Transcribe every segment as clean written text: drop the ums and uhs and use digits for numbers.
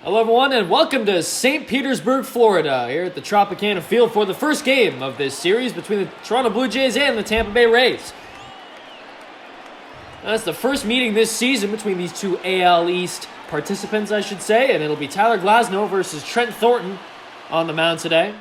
Hello everyone and welcome to St. Petersburg, Florida, here at the Tropicana Field for the first game of this series between the Toronto Blue Jays and the Tampa Bay Rays. That's the first meeting this season between these two AL East participants, I should say, and it'll be Tyler Glasnow versus Trent Thornton on the mound today.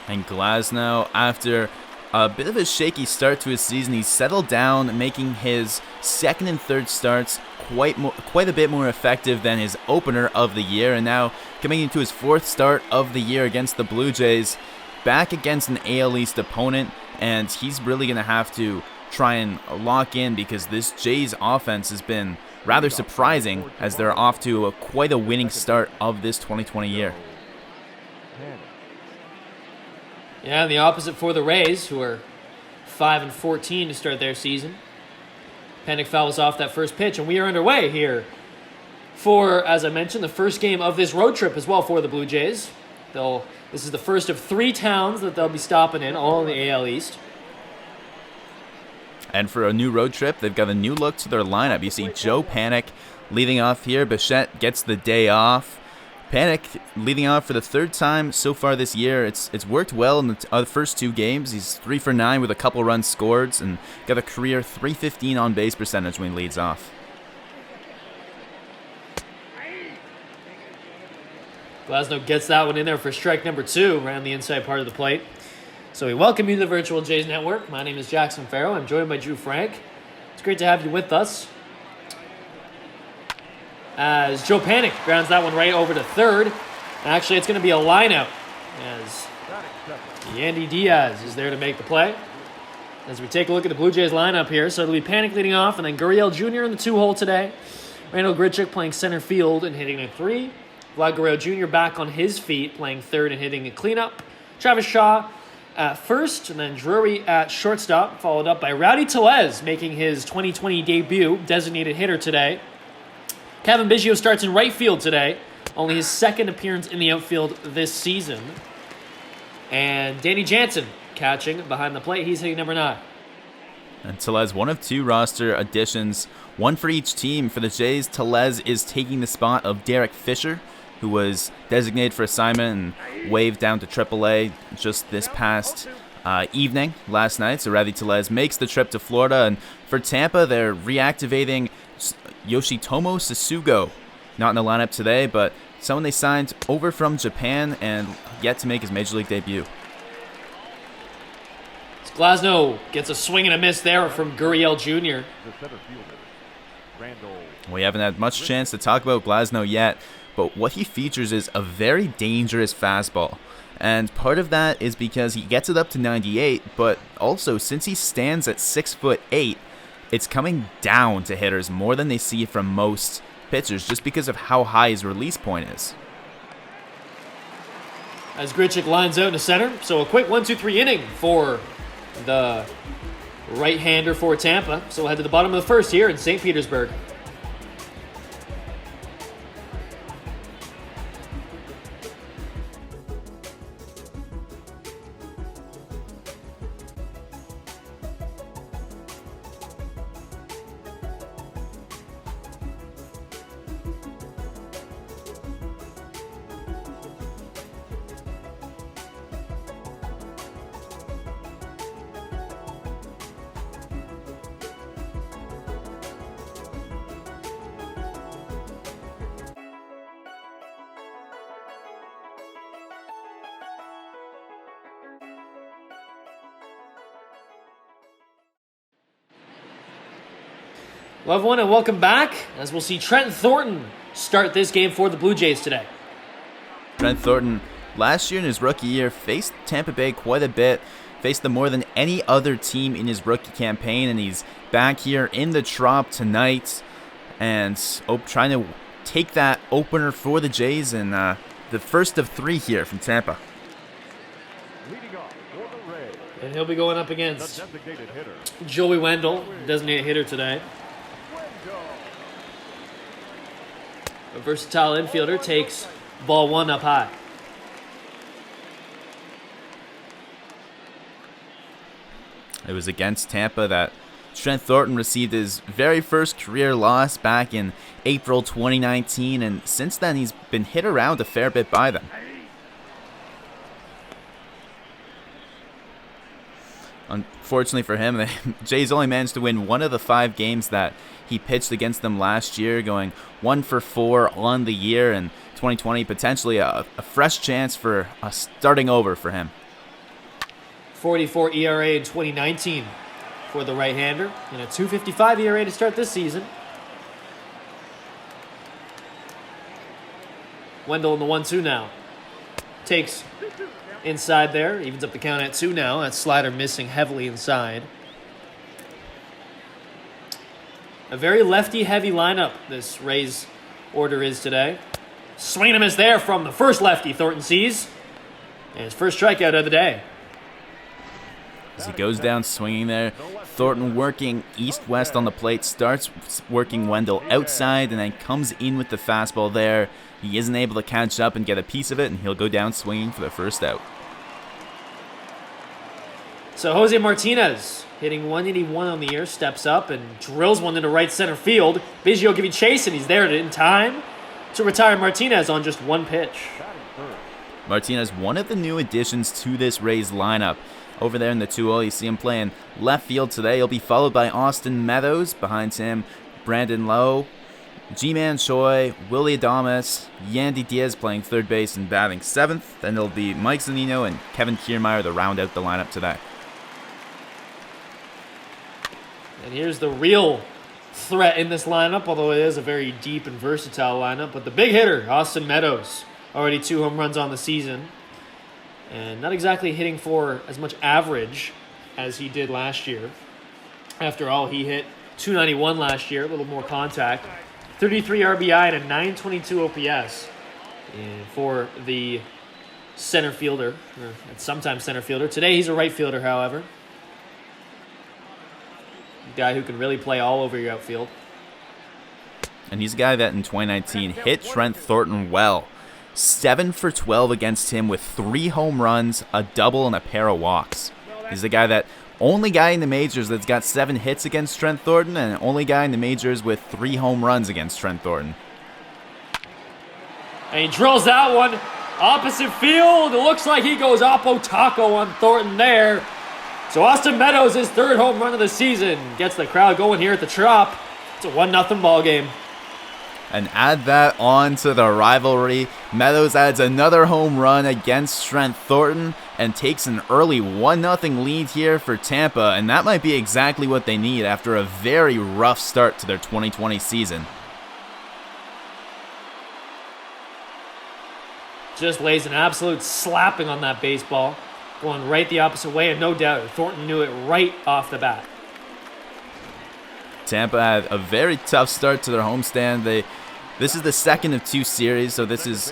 And Glasnow, after a bit of a shaky start to his season, he's settled down, making his second and third starts quite a bit more effective than his opener of the year, and now coming into his fourth start of the year against the Blue Jays, back against an AL East opponent, and he's really going to have to try and lock in because this Jays offense has been rather surprising as they're off to quite a winning start of this 2020 year. Yeah, and the opposite for the Rays, who are 5-14 to start their season. Panik fouls off that first pitch, and we are underway here for, as I mentioned, the first game of this road trip as well for the Blue Jays. This is the first of 3 towns that they'll be stopping in, all in the AL East. And for a new road trip, they've got a new look to their lineup. You see Joe Panik leading off here. Bichette gets the day off. Panik leading off for the third time so far this year. It's worked well in the first 2 games. He's 3 for 9 with a couple runs scored and got a career .315 on base percentage when he leads off. Glasnow gets that one in there for strike number 2 around the inside part of the plate. So we welcome you to the Virtual Jays Network. My name is Jackson Farough. I'm joined by Drew Frank. It's great to have you with us. As Joe Panik grounds that one right over to third. Actually, it's going to be a line-out as Yandy Diaz is there to make the play. As we take a look at the Blue Jays lineup here, so it'll be Panik leading off, and then Gurriel Jr. in the 2-hole today. Randall Grichuk playing center field and hitting a 3. Vlad Guerrero Jr. back on his feet, playing third and hitting a cleanup. Travis Shaw at first, and then Drury at shortstop, followed up by Rowdy Tellez making his 2020 debut, designated hitter today. Kevin Biggio starts in right field today, only his second appearance in the outfield this season. And Danny Jansen catching behind the plate. He's hitting number 9. And Tellez, one of 2 roster additions, one for each team. For the Jays, Tellez is taking the spot of Derek Fisher, who was designated for assignment and waived down to AAA just this past evening, last night. So Rowdy Tellez makes the trip to Florida. And for Tampa, they're reactivating Yoshitomo Sasugo, not in the lineup today, but someone they signed over from Japan and yet to make his Major League debut. Glasnow gets a swing and a miss there from Gurriel Jr. We haven't had much chance to talk about Glasnow yet, but what he features is a very dangerous fastball. And part of that is because he gets it up to 98, but also since he stands at 6'8", it's coming down to hitters more than they see from most pitchers just because of how high his release point is. As Grichuk lines out in the center, so a quick 1-2-3 inning for the right-hander for Tampa. So we'll head to the bottom of the first here in St. Petersburg. Hello everyone and welcome back as we'll see Trent Thornton start this game for the Blue Jays today. Trent Thornton, last year in his rookie year, faced Tampa Bay quite a bit, faced them more than any other team in his rookie campaign, and he's back here in the Trop tonight and trying to take that opener for the Jays in the first of 3 here from Tampa. And he'll be going up against Joey Wendell, designated hitter today. A versatile infielder takes ball 1 up high. It was against Tampa that Trent Thornton received his very first career loss back in April 2019, and since then he's been hit around a fair bit by them. Unfortunately for him, Jays only managed to win one of the 5 games that he pitched against them last year, going 1 for 4 on the year, and 2020 potentially a fresh chance for starting over for him. 44 ERA in 2019 for the right-hander, and a 2.55 ERA to start this season. Wendell in the 1-2 now. Takes inside there, evens up the count at 2 now. That slider missing heavily inside. A very lefty-heavy lineup this Rays order is today. Swing and a miss there from the first lefty Thornton sees. And his first strikeout of the day. As he goes down swinging there, Thornton working east-west on the plate, starts working Wendell outside, and then comes in with the fastball there. He isn't able to catch up and get a piece of it, and he'll go down swinging for the first out. So Jose Martinez, hitting 181 on the year, steps up and drills one into right center field. Biggio giving chase, and he's there in time to retire Martinez on just 1 pitch. Martinez, one of the new additions to this Rays lineup. Over there in the 2-0, you see him playing left field today. He'll be followed by Austin Meadows. Behind him, Brandon Lowe, G-Man Choi, Willie Adames, Yandy Diaz playing third base and batting 7th. Then it'll be Mike Zunino and Kevin Kiermaier to round out the lineup today. And here's the real threat in this lineup, although it is a very deep and versatile lineup. But the big hitter, Austin Meadows, already 2 home runs on the season. And not exactly hitting for as much average as he did last year. After all, he hit 291 last year, a little more contact. 33 RBI and a 922 OPS for the center fielder, or sometimes center fielder. Today he's a right fielder, however. A guy who can really play all over your outfield. And he's a guy that in 2019 hit Trent Thornton well. 7 for 12 against him with 3 home runs, a double, and a pair of walks. He's the guy only guy in the majors that's got 7 hits against Trent Thornton, and only guy in the majors with 3 home runs against Trent Thornton. And he drills that one opposite field. It looks like he goes oppo taco on Thornton there. So Austin Meadows, his 3rd home run of the season, gets the crowd going here at the Trop. It's a 1-0 ball game. And add that on to the rivalry. Meadows adds another home run against Trent Thornton and takes an early 1-0 lead here for Tampa, and that might be exactly what they need after a very rough start to their 2020 season. Just lays an absolute slapping on that baseball, going right the opposite way, and no doubt Thornton knew it right off the bat. Tampa had a very tough start to their homestand. This is the second of 2 series, so this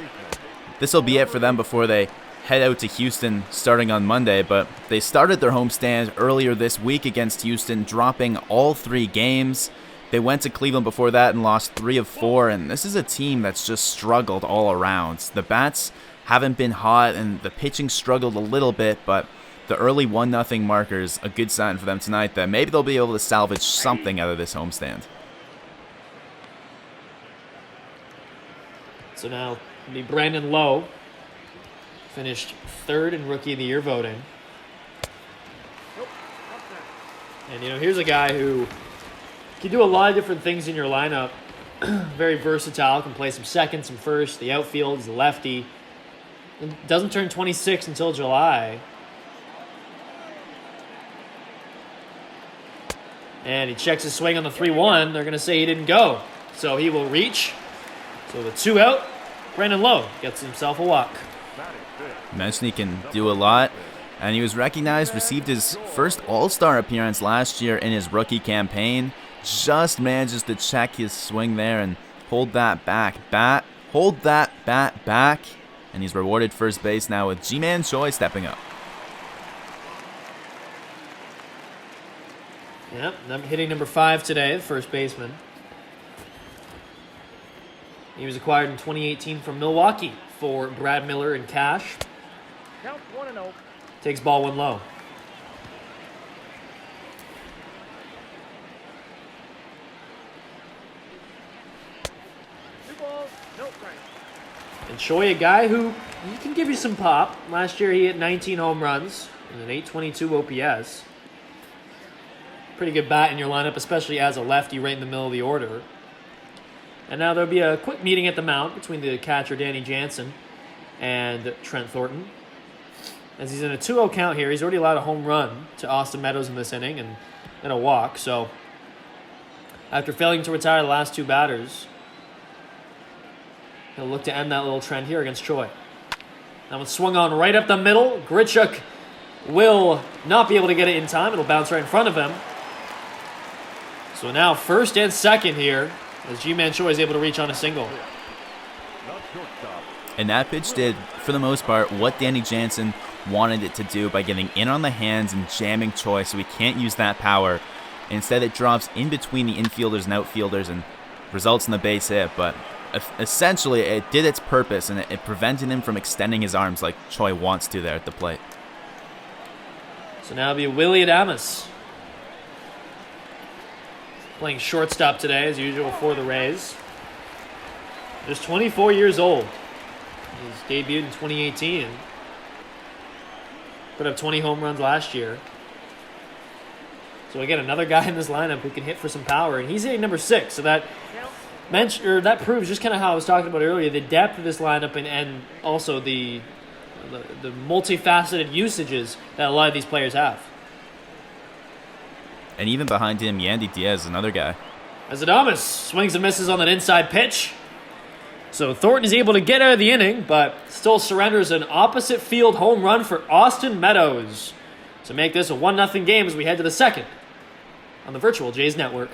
will be it for them before they head out to Houston starting on Monday. But they started their homestand earlier this week against Houston, dropping all 3 games. They went to Cleveland before that and lost 3 of 4, and this is a team that's just struggled all around. The bats haven't been hot, and the pitching struggled a little bit, but the early 1-0 marker is a good sign for them tonight that maybe they'll be able to salvage something out of this homestand. So now it'll be Brandon Lowe, finished 3rd in Rookie of the Year voting. And, here's a guy who can do a lot of different things in your lineup. Very versatile, can play some second, some first. The outfield, he's a lefty. And doesn't turn 26 until July. And he checks his swing on the 3-1. They're going to say he didn't go. So he will reach. So with 2 out, Brandon Lowe gets himself a walk. Mentioned he can do a lot. And he was recognized, received his first All-Star appearance last year in his rookie campaign. Just manages to check his swing there and hold that bat back. And he's rewarded first base now with G-Man Choi stepping up. Yep, hitting number 5 today, the first baseman. He was acquired in 2018 from Milwaukee for Brad Miller and cash. Count 1-0. Takes ball 1 low. And Choi, a guy who he can give you some pop. Last year he hit 19 home runs and an 822 OPS. Pretty good bat in your lineup, especially as a lefty right in the middle of the order. And now there'll be a quick meeting at the mound between the catcher Danny Jansen and Trent Thornton. As he's in a 2-0 count here, he's already allowed a home run to Austin Meadows in this inning and a walk. So after failing to retire the last 2 batters, he'll look to end that little trend here against Choi. That one swung on right up the middle. Grichuk will not be able to get it in time. It'll bounce right in front of him. So now first and second here as G-Man Choi is able to reach on a single. And that pitch did, for the most part, what Danny Jansen wanted it to do by getting in on the hands and jamming Choi so he can't use that power. Instead, it drops in between the infielders and outfielders and results in the base hit. But essentially, it did its purpose, and it prevented him from extending his arms like Choi wants to there at the plate. So now it'll be Willie Adames playing shortstop today, as usual, for the Rays. Just 24 years old. He's debuted in 2018. Put up 20 home runs last year. So again, another guy in this lineup who can hit for some power, and he's hitting number 6. So that proves just kind of how I was talking about earlier, the depth of this lineup and also the multifaceted usages that a lot of these players have. And even behind him, Yandy Diaz, another guy. As Adames swings and misses on that inside pitch. So Thornton is able to get out of the inning, but still surrenders an opposite field home run for Austin Meadows to make this a 1-0 game as we head to the second on the virtual Jays Network.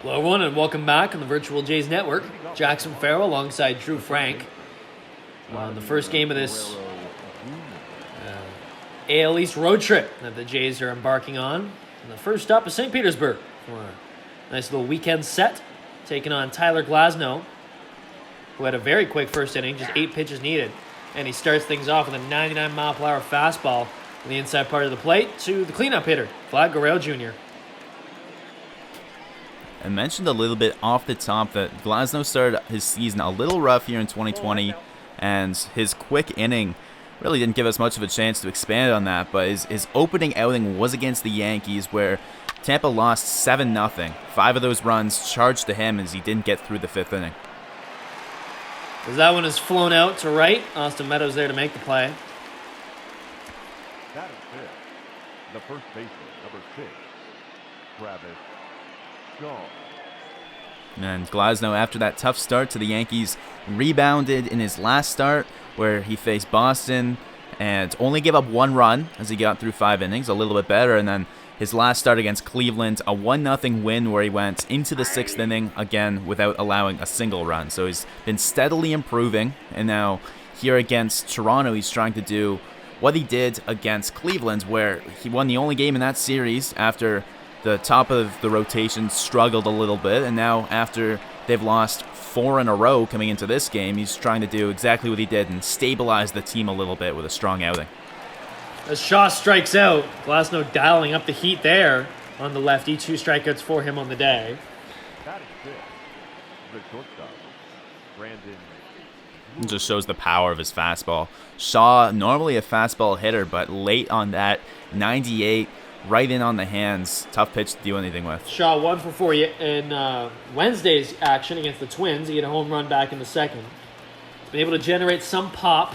Hello everyone and welcome back on the virtual Jays Network. Jackson Farough alongside Drew Frank on the first game of this AL East road trip that the Jays are embarking on. And the first stop is St. Petersburg for a nice little weekend set, taking on Tyler Glasnow, who had a very quick first inning, just 8 pitches needed. And he starts things off with a 99-mile-per-hour fastball on the inside part of the plate to the cleanup hitter, Vlad Guerrero Jr. I mentioned a little bit off the top that Glasnow started his season a little rough here in 2020, and his quick inning really didn't give us much of a chance to expand on that, but his opening outing was against the Yankees, where Tampa lost 7-0. 5 of those runs charged to him as he didn't get through the 5th inning. As that one is flown out to right, Austin Meadows there to make the play. That is it. The first baseman, number 6, Travis Shaw. And Glasnow, after that tough start to the Yankees, rebounded in his last start where he faced Boston and only gave up 1 run as he got through 5 innings, a little bit better. And then his last start against Cleveland, a 1-0 win where he went into the 6th inning, again, without allowing a single run. So he's been steadily improving. And now here against Toronto, he's trying to do what he did against Cleveland, where he won the only game in that series after the top of the rotation struggled a little bit, and now after they've lost 4 in a row coming into this game, he's trying to do exactly what he did and stabilize the team a little bit with a strong outing. As Shaw strikes out, Glasnow dialing up the heat there on the lefty. 2 strikeouts for him on the day. That is it. The shortstop, Brandon. It just shows the power of his fastball. Shaw, normally a fastball hitter, but late on that 98, right in on the hands. Tough pitch to do anything with. Shaw 1 for 4 in Wednesday's action against the Twins. He had a home run back in the second. He's been able to generate some pop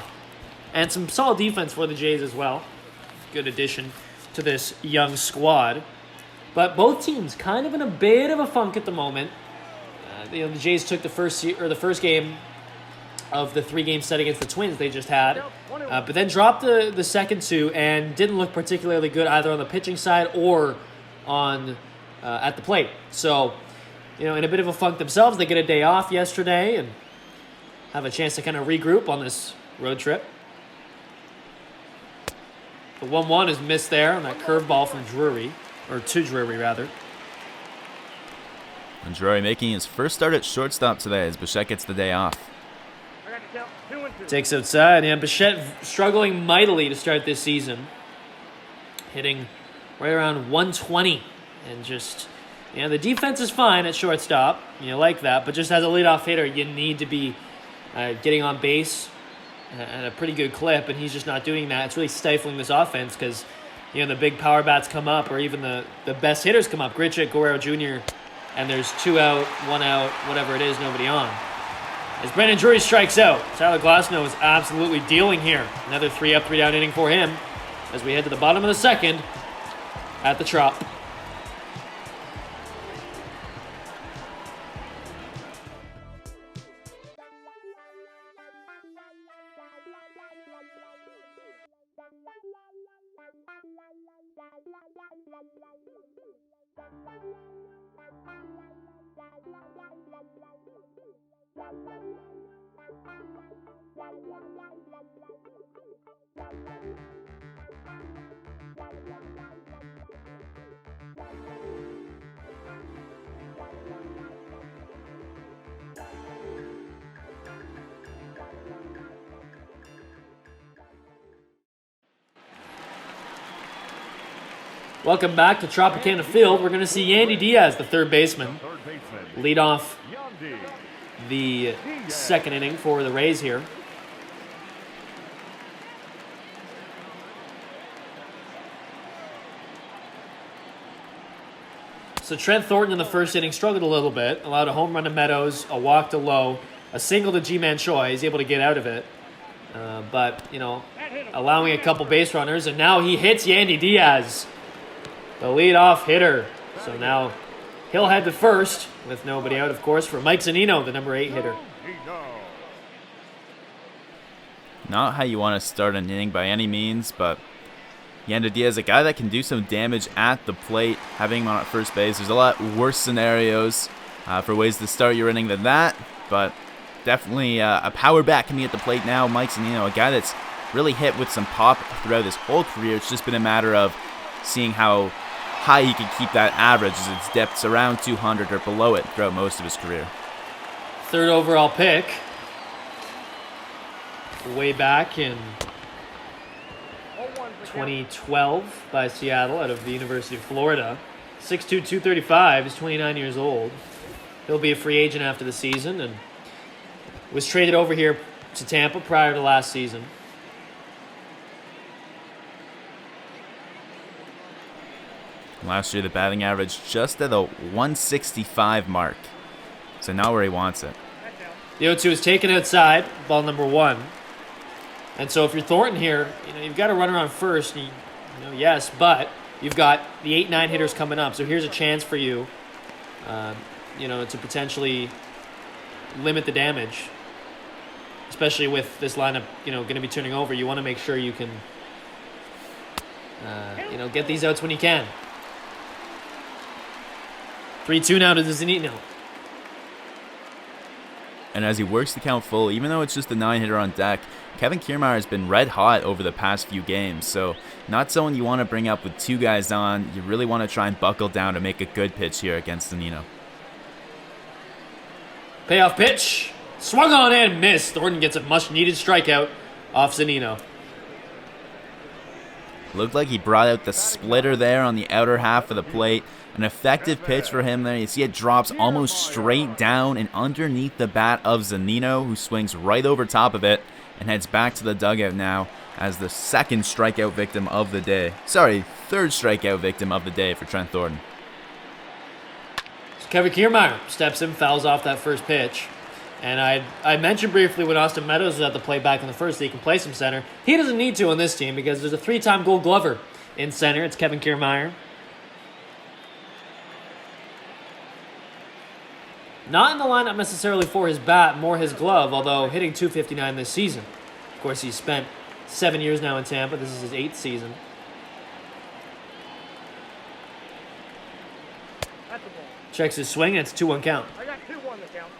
and some solid defense for the Jays as well. Good addition to this young squad. But both teams kind of in a bit of a funk at the moment. The Jays took the first game of the 3-game set against the Twins they just had. But then dropped the second 2 and didn't look particularly good either on the pitching side or on at the plate. So, in a bit of a funk themselves. They get a day off yesterday and have a chance to kind of regroup on this road trip. The 1-1 is missed there on that curveball from Drury, or to Drury, rather. And Drury making his first start at shortstop today as Bichette gets the day off. Takes outside. Yeah, Bichette struggling mightily to start this season. Hitting right around 120. And just, the defense is fine at shortstop. You like that. But just as a leadoff hitter, you need to be getting on base at a pretty good clip. And he's just not doing that. It's really stifling this offense because, the big power bats come up or even the best hitters come up. Grichuk, Guerrero Jr., and there's 2 out, 1 out, whatever it is, nobody on. As Brandon Drury strikes out, Tyler Glasnow is absolutely dealing here. Another 3-up, 3-down inning for him as we head to the bottom of the second at the Trop. Welcome back to Tropicana Field. We're going to see Yandy Diaz, the third baseman, lead off the second inning for the Rays here. So Trent Thornton in the first inning struggled a little bit, allowed a home run to Meadows, a walk to Lowe, a single to G-Man Choi. He's able to get out of it. But, allowing a couple base runners, and now he hits Yandy Diaz, the leadoff hitter. So now he'll head to first with nobody out, of course, for Mike Zunino, the number 8 hitter. Not how you want to start an inning by any means, but Yandy Diaz, a guy that can do some damage at the plate, having him on at first base. There's a lot worse scenarios for ways to start your inning than that, but definitely a power bat can be at the plate now. Mike Zunino, a guy that's really hit with some pop throughout his whole career. It's just been a matter of seeing how high he can keep that average as it's dipped around 200 or below it throughout most of his career. Third overall pick. Way back in 2012 by Seattle out of the University of Florida. 6'2", 235. He's 29 years old. He'll be a free agent after the season and was traded over here to Tampa prior to last season. Last year, the batting average just at the 165 mark. So not where he wants it. The 0-2 is taken outside, ball number 1. And so if you're Thornton here, you've got to run around first. Yes, but you've got the 8-9 hitters coming up. So here's a chance for you, to potentially limit the damage. Especially with this lineup, going to be turning over. You want to make sure you can, get these outs when you can. 3-2 now to Zunino. And as he works the count full, even though it's just a 9-hitter on deck, Kevin Kiermaier has been red hot over the past few games. So not someone you want to bring up with 2 guys on. You really want to try and buckle down to make a good pitch here against Zunino. Payoff pitch. Swung on and missed. Thornton gets a much-needed strikeout off Zunino. Looked like he brought out the splitter there on the outer half of the plate. An effective pitch for him there. You see it drops almost straight down and underneath the bat of Zunino, who swings right over top of it and heads back to the dugout now as the second strikeout victim of the day. Sorry, third strikeout victim of the day for Trent Thornton. So Kevin Kiermaier steps in, fouls off that first pitch. And I mentioned briefly when Austin Meadows was at the plate back in the first that he can play some center. He doesn't need to on this team because there's a 3-time Gold Glover in center. It's Kevin Kiermaier. Not in the lineup necessarily for his bat, more his glove, although hitting .259 this season. Of course, he's spent 7 years now in Tampa. This is his 8th season. Checks his swing, and it's 2-1 count. I got 2-1 the count.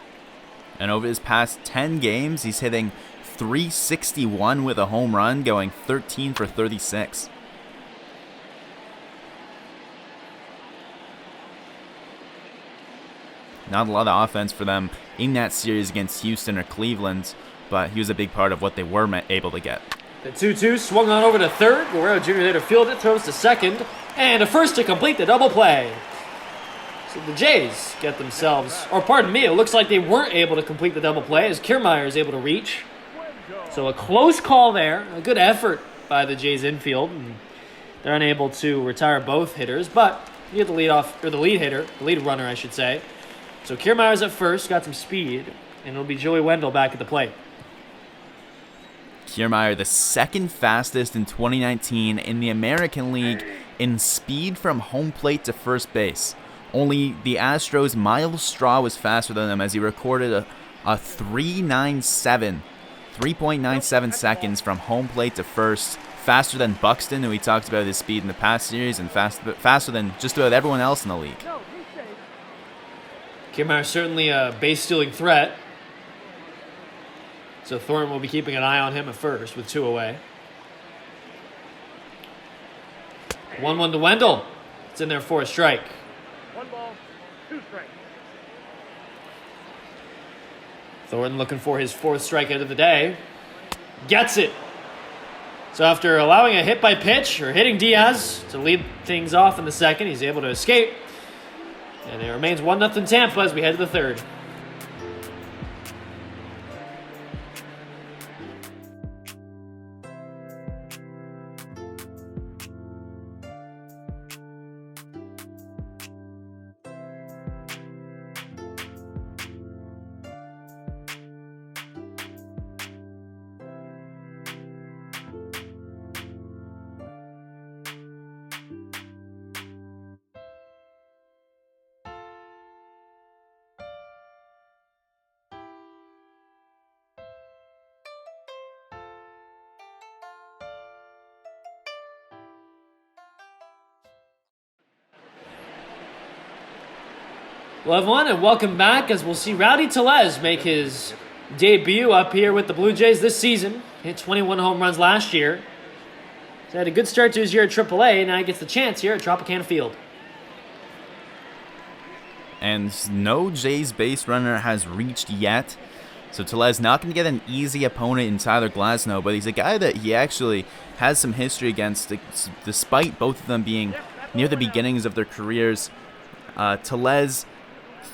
And over his past 10 games, he's hitting .361 with a home run, going 13 for 36. Not a lot of offense for them in that series against Houston or Cleveland, but he was a big part of what they were able to get. The 2-2 swung on over to third. Guerrero Jr. there to field it, throws to second, and a first to complete the double play. So the Jays get themselves, or pardon me, it looks like they weren't able to complete the double play as Kiermaier is able to reach. So a close call there, a good effort by the Jays infield. And they're unable to retire both hitters, but you get the lead runner, I should say. So Kiermaier's at first, got some speed, and it'll be Joey Wendell back at the plate. Kiermaier, the second fastest in 2019 in the American League in speed from home plate to first base. Only the Astros' Miles Straw was faster than him as he recorded a 3.97 seconds from home plate to first. Faster than Buxton, who we talked about his speed in the past series, and faster than just about everyone else in the league. Kiermaier certainly a base-stealing threat. So Thornton will be keeping an eye on him at first with 2 away. 1-1 to Wendell. It's in there for a strike. 1 ball, 2 strikes. Thornton looking for his 4th strikeout of the day. Gets it. So after allowing a hit by pitch, or hitting Diaz to lead things off in the second, he's able to escape. And it remains 1-0 Tampa as we head to the third. Well, everyone, and welcome back as we'll see Rowdy Tellez make his debut up here with the Blue Jays this season. Hit 21 home runs last year. He's had a good start to his year at AAA, now he gets the chance here at Tropicana Field. And no Jays base runner has reached yet. So Tellez not going to get an easy opponent in Tyler Glasnow, but he's a guy that he actually has some history against, despite both of them being near the beginnings of their careers. Tellez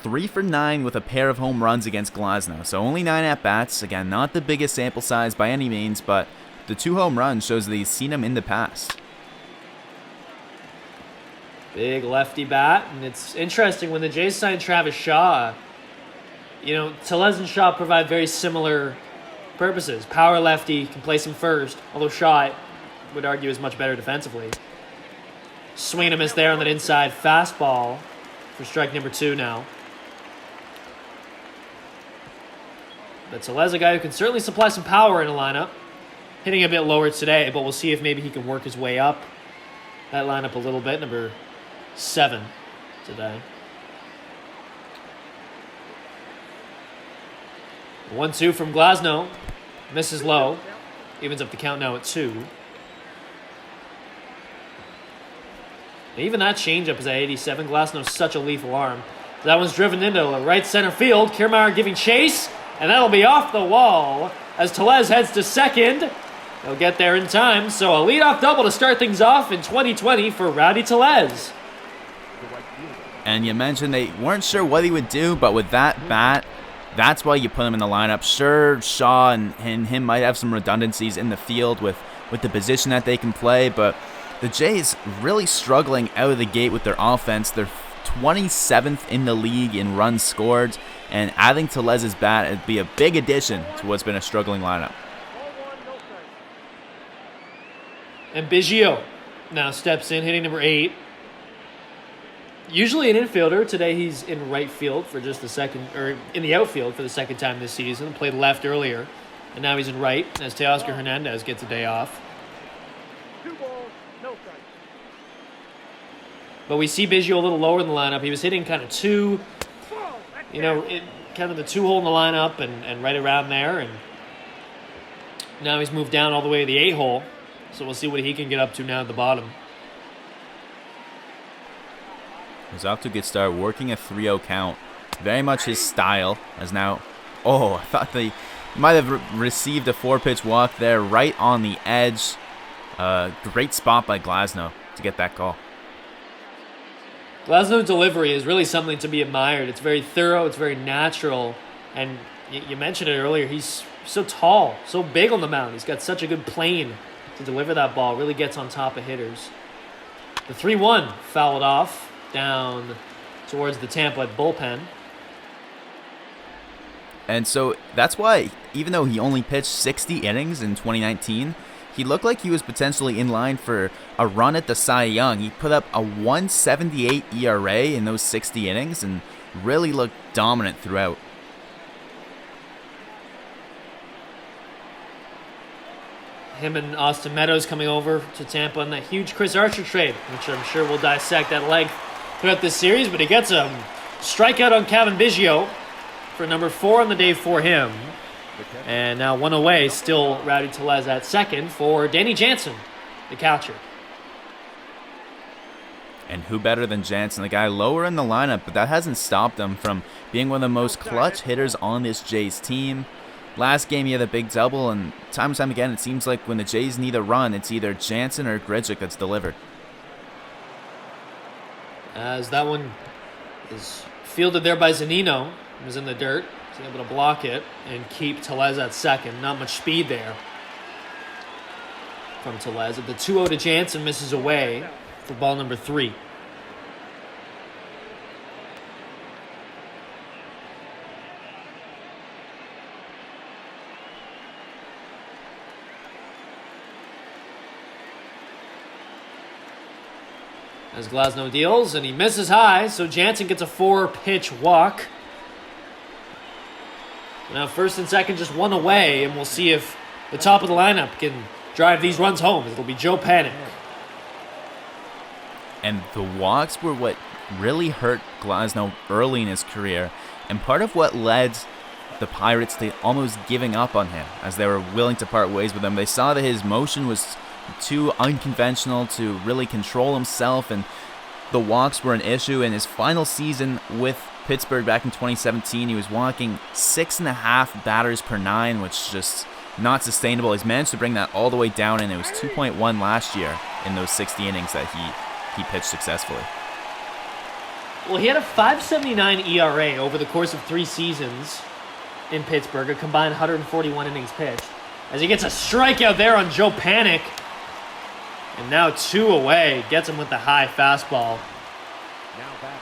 3 for 9 with a pair of home runs against Glasnow. So only 9 at-bats. Again, not the biggest sample size by any means, but the 2 home runs shows that he's seen him in the past. Big lefty bat, and it's interesting when the Jays signed Travis Shaw. You know, Tellez and Shaw provide very similar purposes. Power lefty, can place him first, although Shaw, I would argue, is much better defensively. Swing and a miss there on that inside fastball for strike number 2 now. But Tellez, a guy who can certainly supply some power in a lineup. Hitting a bit lower today, but we'll see if maybe he can work his way up that lineup a little bit. Number 7 today. 1-2 from Glasnow. Misses low. Evens up the count now at 2. And even that changeup is at 87. Glasnow's such a lethal arm. That one's driven into right center field. Kiermaier giving chase. And that'll be off the wall as Tellez heads to second. He'll get there in time. So a leadoff double to start things off in 2020 for Rowdy Tellez. And you mentioned they weren't sure what he would do, but with that bat, that's why you put him in the lineup. Sure, Shaw and him might have some redundancies in the field with the position that they can play, but the Jays really struggling out of the gate with their offense. They're 27th in the league in runs scored, and adding Tellez's bat would be a big addition to what's been a struggling lineup. And Biggio now steps in, hitting number 8. usually an infielder. Today he's in right field for just the second, or in the outfield for the second time this season. Played left earlier, and now he's in right as Teoscar Hernandez gets a day off. 2 balls, no strikes. But we see Biggio a little lower in the lineup. He was hitting kind of two, Ball, that's kind of the 2-hole in the lineup and right around there. And now he's moved down all the way to the 8-hole. So we'll see what he can get up to now at the bottom. He's off to a good start, working a 3-0 count. Very much his style, as now... Oh, I thought they might have received a 4-pitch walk there, right on the edge. Great spot by Glasnow to get that call. Glasnow's delivery is really something to be admired. It's very thorough, it's very natural, and you mentioned it earlier, he's so tall, so big on the mound. He's got such a good plane to deliver that ball, really gets on top of hitters. The 3-1 fouled off down towards the Tampa bullpen. And so that's why, even though he only pitched 60 innings in 2019, he looked like he was potentially in line for a run at the Cy Young. He put up a 1.78 ERA in those 60 innings and really looked dominant throughout. Him and Austin Meadows coming over to Tampa in that huge Chris Archer trade, which I'm sure we'll dissect at length throughout this series, but he gets a strikeout on Cavan Biggio for number 4 on the day for him. And now 1 away, still Rowdy Tellez at second for Danny Jansen, the catcher. And who better than Jansen, the guy lower in the lineup, but that hasn't stopped him from being one of the most clutch hitters on this Jays team. Last game he had a big double, and time and time again it seems like when the Jays need a run, it's either Jansen or Grichuk that's delivered. As that one is fielded there by Zunino, he was in the dirt. He's able to block it and keep Tellez at second. Not much speed there from Tellez. The 2-0 to Jansen misses away for ball number 3. As Glasnow deals, and he misses high, so Jansen gets a 4-pitch walk. Now first and second just 1 away, and we'll see if the top of the lineup can drive these runs home. It'll be Joe Panik. And the walks were what really hurt Glasnow early in his career, and part of what led the Pirates to almost giving up on him as they were willing to part ways with him. They saw that his motion was too unconventional to really control himself, and the walks were an issue. In his final season with Pittsburgh back in 2017, he was walking 6.5 batters per 9, which is just not sustainable. He's managed to bring that all the way down, and it was 2.1 last year in those 60 innings that he pitched successfully. Well, he had a 5.79 ERA over the course of 3 seasons in Pittsburgh, a combined 141 innings pitched. As he gets a strikeout there on Joe Panik. And now 2 away, gets him with the high fastball. Now back,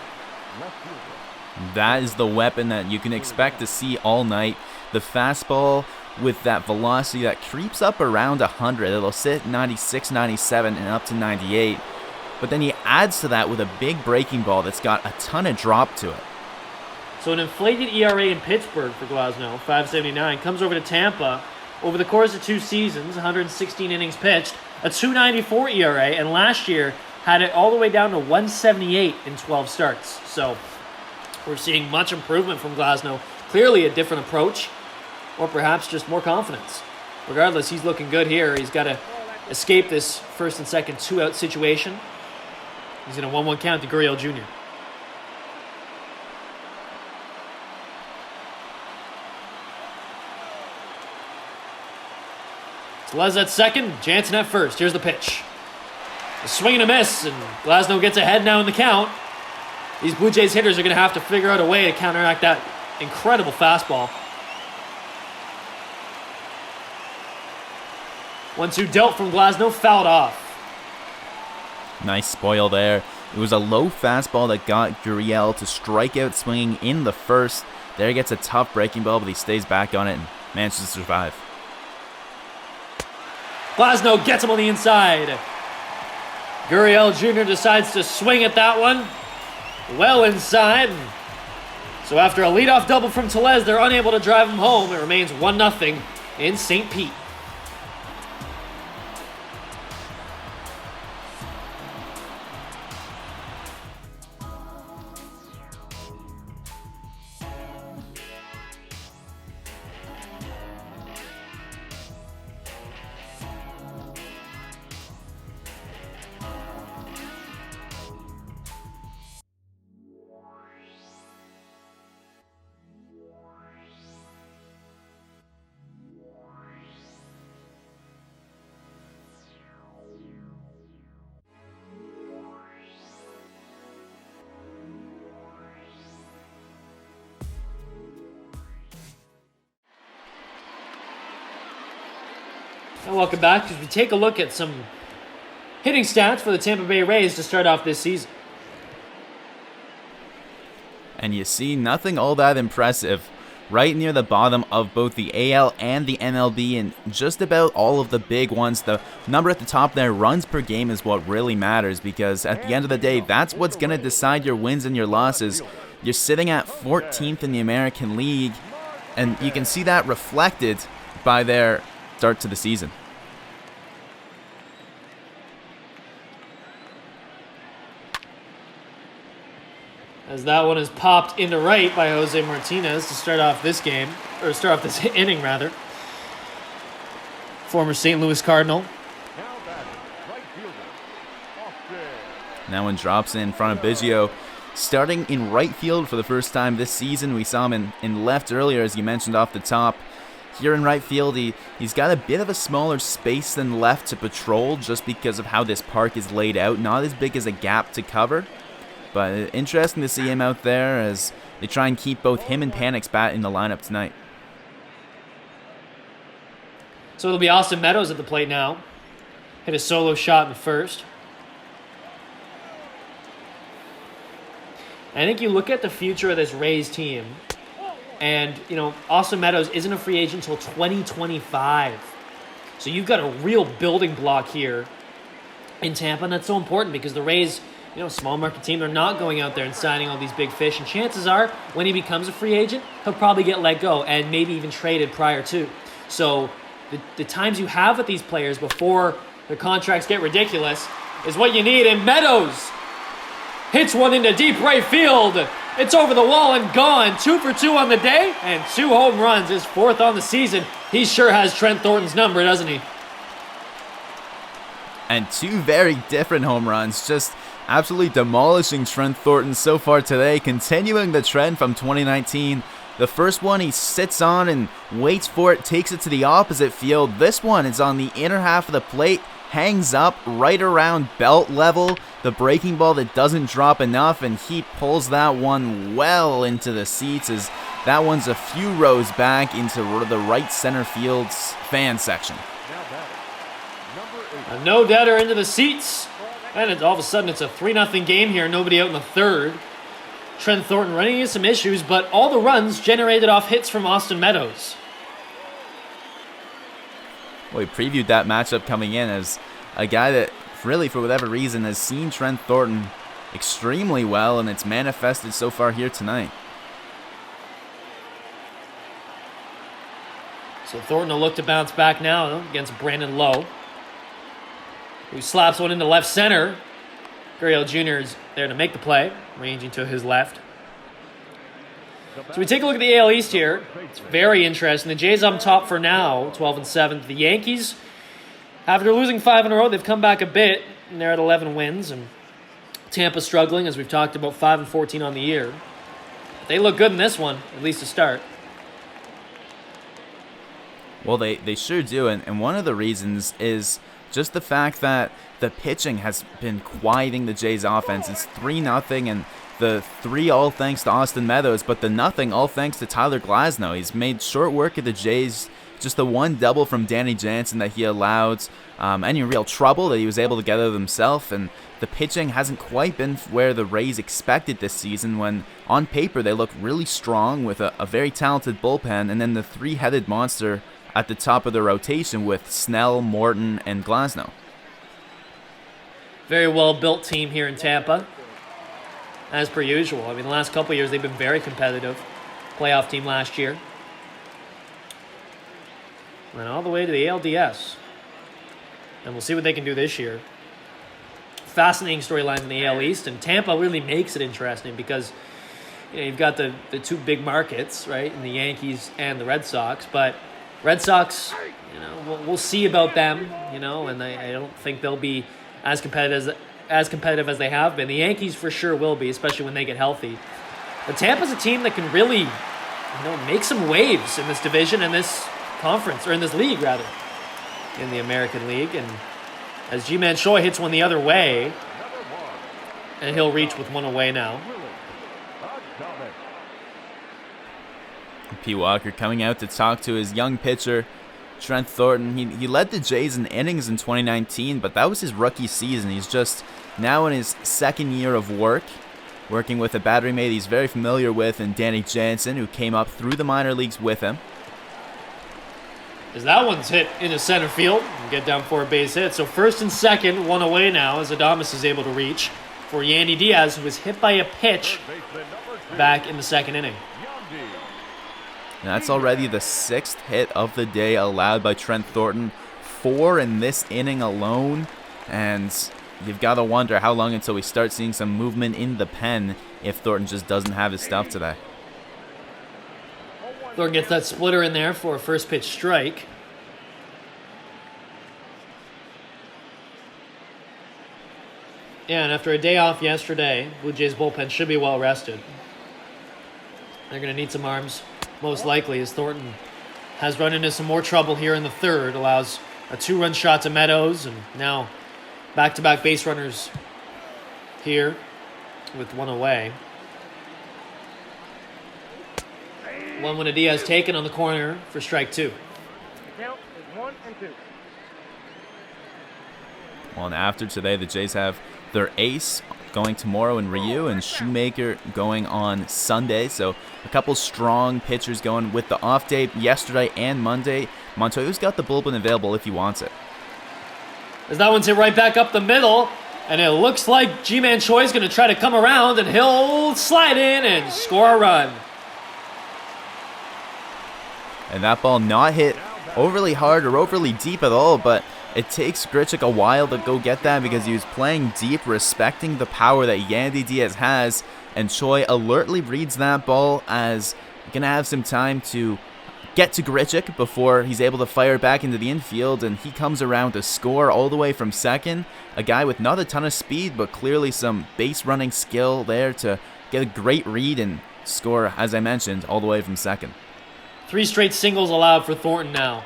left fielder. That is the weapon that you can expect to see all night. The fastball with that velocity that creeps up around 100. It'll sit 96, 97, and up to 98. But then he adds to that with a big breaking ball that's got a ton of drop to it. So an inflated ERA in Pittsburgh for Glasnow, 5.79, comes over to Tampa. Over the course of 2 seasons, 116 innings pitched, a 2.94 ERA, and last year had it all the way down to 1.78 in 12 starts. So we're seeing much improvement from Glasnow. Clearly a different approach, or perhaps just more confidence. Regardless, he's looking good here. He's got to escape this first and second 2-out situation. He's in a 1-1 count to Gurriel Jr. Tellez at second, Jansen at first. Here's the pitch. A swing and a miss, and Glasnow gets ahead now in the count. These Blue Jays hitters are going to have to figure out a way to counteract that incredible fastball. 1-2 dealt from Glasnow, fouled off. Nice spoil there. It was a low fastball that got Gurriel to strike out swinging in the first. There he gets a tough breaking ball, but he stays back on it and manages to survive. Glasnow gets him on the inside. Gurriel Jr. decides to swing at that one. well inside. So after a leadoff double from Tellez, they're unable to drive him home. It remains 1-0 in St. Pete. And welcome back as we take a look at some hitting stats for the Tampa Bay Rays to start off this season. And you see nothing all that impressive right near the bottom of both the AL and the MLB, and just about all of the big ones. The number at the top there, runs per game, is what really matters, because at the end of the day, that's what's going to decide your wins and your losses. You're sitting at 14th in the American League, and you can see that reflected by their start to the season. As that one is popped into right by Jose Martinez to start off this game, or start off this inning rather. Former St. Louis Cardinal. Now batting, right fielder, Austin. That one drops in front of Biggio. Starting in right field for the first time this season. We saw him in left earlier, as you mentioned off the top. Here in right field, he's got a bit of a smaller space than left to patrol, just because of how this park is laid out. Not as big as a gap to cover. But interesting to see him out there as they try and keep both him and Panic's bat in the lineup tonight. So it'll be Austin Meadows at the plate now. Hit a solo shot in the first. I think you look at the future of this Rays team, and, you know, Austin Meadows isn't a free agent until 2025. So you've got a real building block here in Tampa, and that's so important because the Rays, you know, small market team, they're not going out there and signing all these big fish. And chances are, when he becomes a free agent, he'll probably get let go and maybe even traded prior to. So the times you have with these players before their contracts get ridiculous is what you need. And Meadows hits one into deep right field. It's over the wall and gone. 2 for 2 on the day and 2 home runs. His 4th on the season. He sure has Trent Thornton's number, doesn't he? And 2 very different home runs, just absolutely demolishing Trent Thornton so far today, continuing the trend from 2019. The first one he sits on and waits for it, takes it to the opposite field. This one is on the inner half of the plate, hangs up right around belt level. The breaking ball that doesn't drop enough, and he pulls that one well into the seats as that one's a few rows back into the right center field's fan section. A no-doubter into the seats. And all of a sudden, it's a 3-0 game here. Nobody out in the third. Trent Thornton running into some issues, but all the runs generated off hits from Austin Meadows. Well, we previewed that matchup coming in as a guy that really, for whatever reason, has seen Trent Thornton extremely well, and it's manifested so far here tonight. So Thornton will look to bounce back now against Brandon Lowe, who slaps one into left center. Gurriel Jr. is there to make the play, ranging to his left. So we take a look at the AL East here. It's very interesting. The Jays on top for now, 12 and 7th. The Yankees, after losing 5 in a row, they've come back a bit, and they're at 11 wins. And Tampa struggling, as we've talked about, 5 and 14 on the year. But they look good in this one, at least to start. Well, they sure do, and one of the reasons is just the fact that the pitching has been quieting the Jays' offense. It's 3-0, and the 3 all thanks to Austin Meadows, but the nothing all thanks to Tyler Glasnow. He's made short work of the Jays. Just the one double from Danny Jansen that he allowed, any real trouble that he was able to get out of himself, and the pitching hasn't quite been where the Rays expected this season when, on paper, they look really strong with a very talented bullpen, and then the 3-headed monster at the top of the rotation with Snell, Morton, and Glasnow. Very well-built team here in Tampa. as per usual. I mean, the last couple of years, they've been very competitive. Playoff team last year. Went all the way to the ALDS. And we'll see what they can do this year. Fascinating storylines in the AL East, and Tampa really makes it interesting because you've got the two big markets, right, in the Yankees and the Red Sox. But Red Sox, we'll see about them, and I don't think they'll be as competitive as they have been. The Yankees for sure will be, especially when they get healthy. But Tampa's a team that can really, make some waves in this division, in this conference, or in this league rather, in the American League. And as Ji-Man Choi hits one the other way, and he'll reach with one away now. P. Walker coming out to talk to his young pitcher, Trent Thornton. He led the Jays in innings in 2019, but that was his rookie season. He's just now in his second year of working with a battery mate he's very familiar with, and Danny Jansen, who came up through the minor leagues with him. As that one's hit into center field and get down for a base hit. So first and second, one away now as Adames is able to reach for Yandy Diaz, who was hit by a pitch back in the second inning. And that's already the 6th hit of the day allowed by Trent Thornton. 4 in this inning alone. And you've got to wonder how long until we start seeing some movement in the pen if Thornton just doesn't have his stuff today. Thornton gets that splitter in there for a first pitch strike. Yeah, and after a day off yesterday, Blue Jays bullpen should be well rested. They're going to need some arms, most likely, as Thornton has run into some more trouble here in the third. Allows a 2-run shot to Meadows, and now back-to-back base runners here with one away. One when Diaz taken on the corner for strike 2. The count is 1 and 2. Well, and after today, the Jays have their ace going tomorrow in Ryu and Shoemaker going on Sunday. So a couple strong pitchers going with the off day yesterday and Monday. Montoya's got the bullpen available if he wants it. As that one's hit right back up the middle, and it looks like Ji-Man Choi is going to try to come around, and he'll slide in and score a run. And that ball not hit overly hard or overly deep at all, but it takes Grichuk a while to go get that because he was playing deep, respecting the power that Yandy Diaz has, and Choi alertly reads that ball as going to have some time to get to Grichuk before he's able to fire back into the infield, and he comes around to score all the way from second. A guy with not a ton of speed, but clearly some base running skill there to get a great read and score, as I mentioned, all the way from second. 3 straight singles allowed for Thornton now,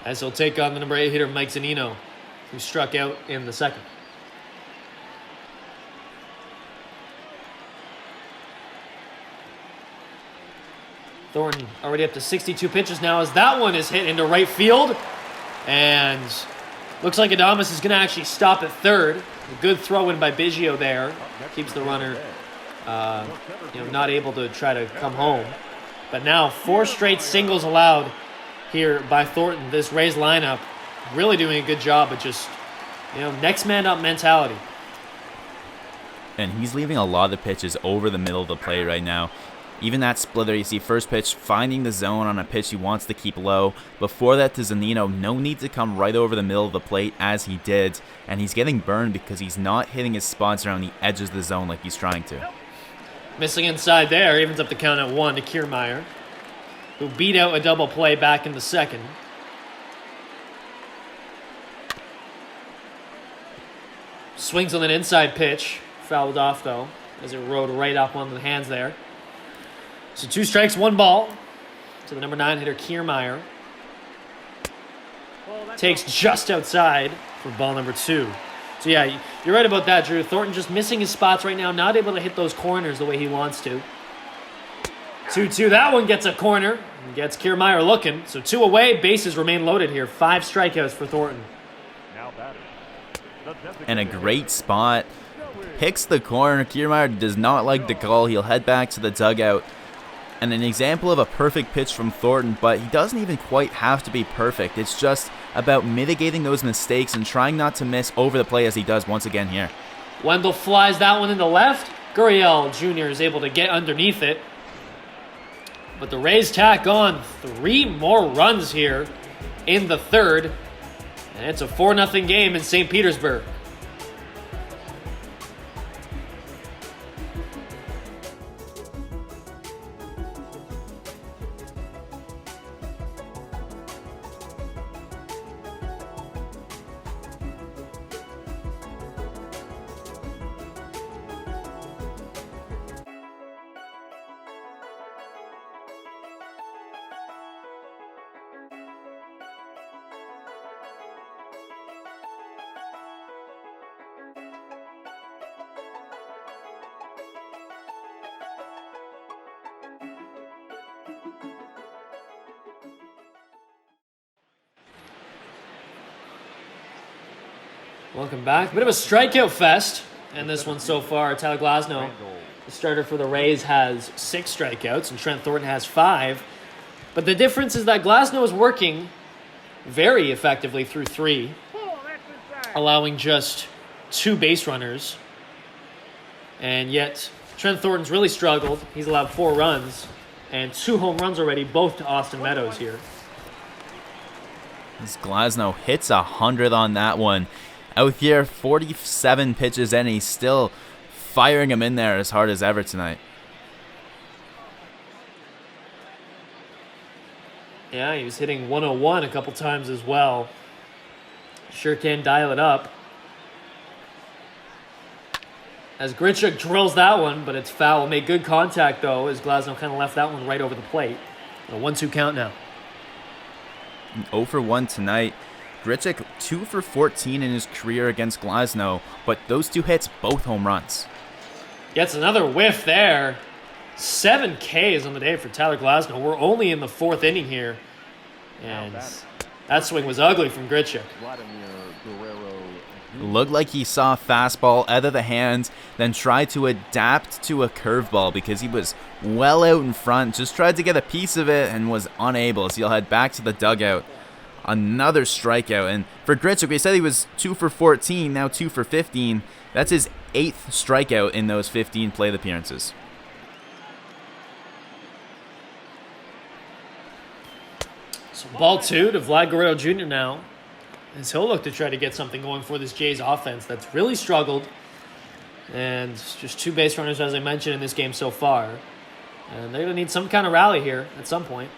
as he'll take on the number 8 hitter, Mike Zunino, who struck out in the second. Thornton already up to 62 pitches now as that one is hit into right field. And looks like Adames is going to actually stop at third. A good throw in by Biggio there. Keeps the runner not able to try to come home. But now 4 straight singles allowed here by Thornton. This Rays lineup really doing a good job of just, next man up mentality. And he's leaving a lot of pitches over the middle of the plate right now. Even that splitter, you see first pitch finding the zone on a pitch he wants to keep low. Before that to Zunino, no need to come right over the middle of the plate as he did. And he's getting burned because he's not hitting his spots around the edges of the zone like he's trying to. Missing inside there, evens up the count at 1 to Kiermaier, who beat out a double play back in the second. Swings on an inside pitch, fouled off though, as it rode right up on the hands there. So 2 strikes, 1 ball to the number 9 hitter, Kiermaier. Takes just outside for ball number 2. So yeah, you're right about that, Drew. Thornton just missing his spots right now, not able to hit those corners the way he wants to. 2-2, that one gets a corner and gets Kiermaier looking. So 2 away, bases remain loaded here. 5 strikeouts for Thornton. And a great spot. Picks the corner. Kiermaier does not like the call. He'll head back to the dugout. And an example of a perfect pitch from Thornton, but he doesn't even quite have to be perfect. It's just about mitigating those mistakes and trying not to miss over the play as he does once again here. Wendell flies that one into left. Gurriel Jr. is able to get underneath it. But the Rays tack on 3 more runs here in the third. And it's a 4-0 game in St. Petersburg. Welcome back. Bit of a strikeout fest. And this one so far, Tyler Glasnow, the starter for the Rays, has 6 strikeouts, and Trent Thornton has 5. But the difference is that Glasnow is working very effectively through 3, allowing just 2 base runners. And yet, Trent Thornton's really struggled. He's allowed 4 runs and 2 home runs already, both to Austin Meadows here. As Glasnow hits 100 on that one. Out here, 47 pitches in, he's still firing them in there as hard as ever tonight. Yeah, he was hitting 101 a couple times as well. Sure can dial it up. As Grichuk drills that one, but it's foul. Made good contact, though, as Glasnow kind of left that one right over the plate. A 1-2 count now. 0 for 1 tonight. Grichuk 2 for 14 in his career against Glasnow, but those 2 hits, both home runs. Gets another whiff there. 7 Ks on the day for Tyler Glasnow. We're only in the 4th inning here. And that swing was ugly from Grichuk. Looked like he saw a fastball out of the hands, then tried to adapt to a curveball because he was well out in front. Just tried to get a piece of it and was unable, so he'll head back to the dugout. Another strikeout, and for Grichuk, we said he was 2 for 14, now 2 for 15. That's his 8th strikeout in those 15 plate appearances. So ball 2 to Vlad Guerrero Jr. now, as he'll look to try to get something going for this Jays offense that's really struggled. And just 2 base runners, as I mentioned, in this game so far. And they're going to need some kind of rally here at some point.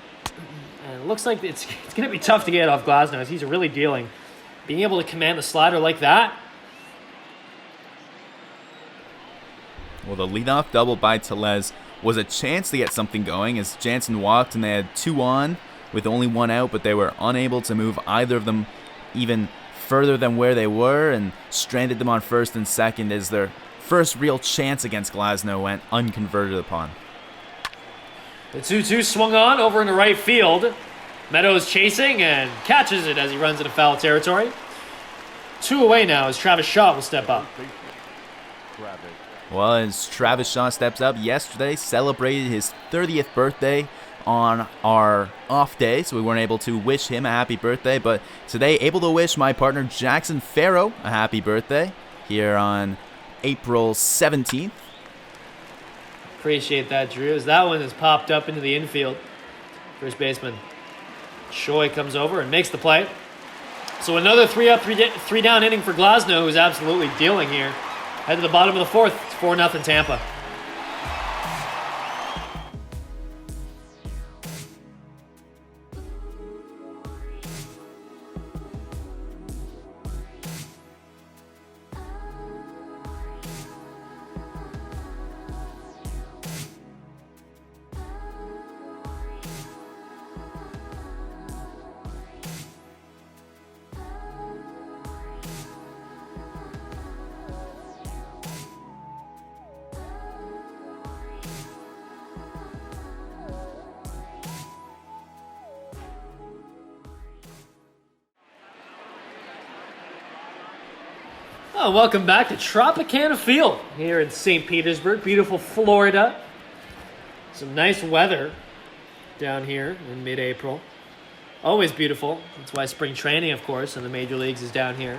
And it looks like it's going to be tough to get off Glasnow as he's really dealing. Being able to command a slider like that. Well, the leadoff double by Tellez was a chance to get something going as Jansen walked and they had 2 on with only 1 out, but they were unable to move either of them even further than where they were and stranded them on first and second as their first real chance against Glasnow went unconverted upon. The 2-2 swung on over into right field. Meadows chasing and catches it as he runs into foul territory. 2 away now as Travis Shaw will step up. Well, as Travis Shaw steps up yesterday, celebrated his 30th birthday on our off day, so we weren't able to wish him a happy birthday, but today able to wish my partner Jackson Farough a happy birthday here on April 17th. Appreciate that, Drew, as that one has popped up into the infield. First baseman Choi comes over and makes the play. So another 3-up, 3-down inning for Glasnow, who's absolutely dealing here. Head to the bottom of the 4th. It's 4-0 Tampa. Oh, welcome back to Tropicana Field here in St. Petersburg, beautiful Florida. Some nice weather down here in mid-April. Always beautiful. That's why spring training, of course, in the major leagues is down here.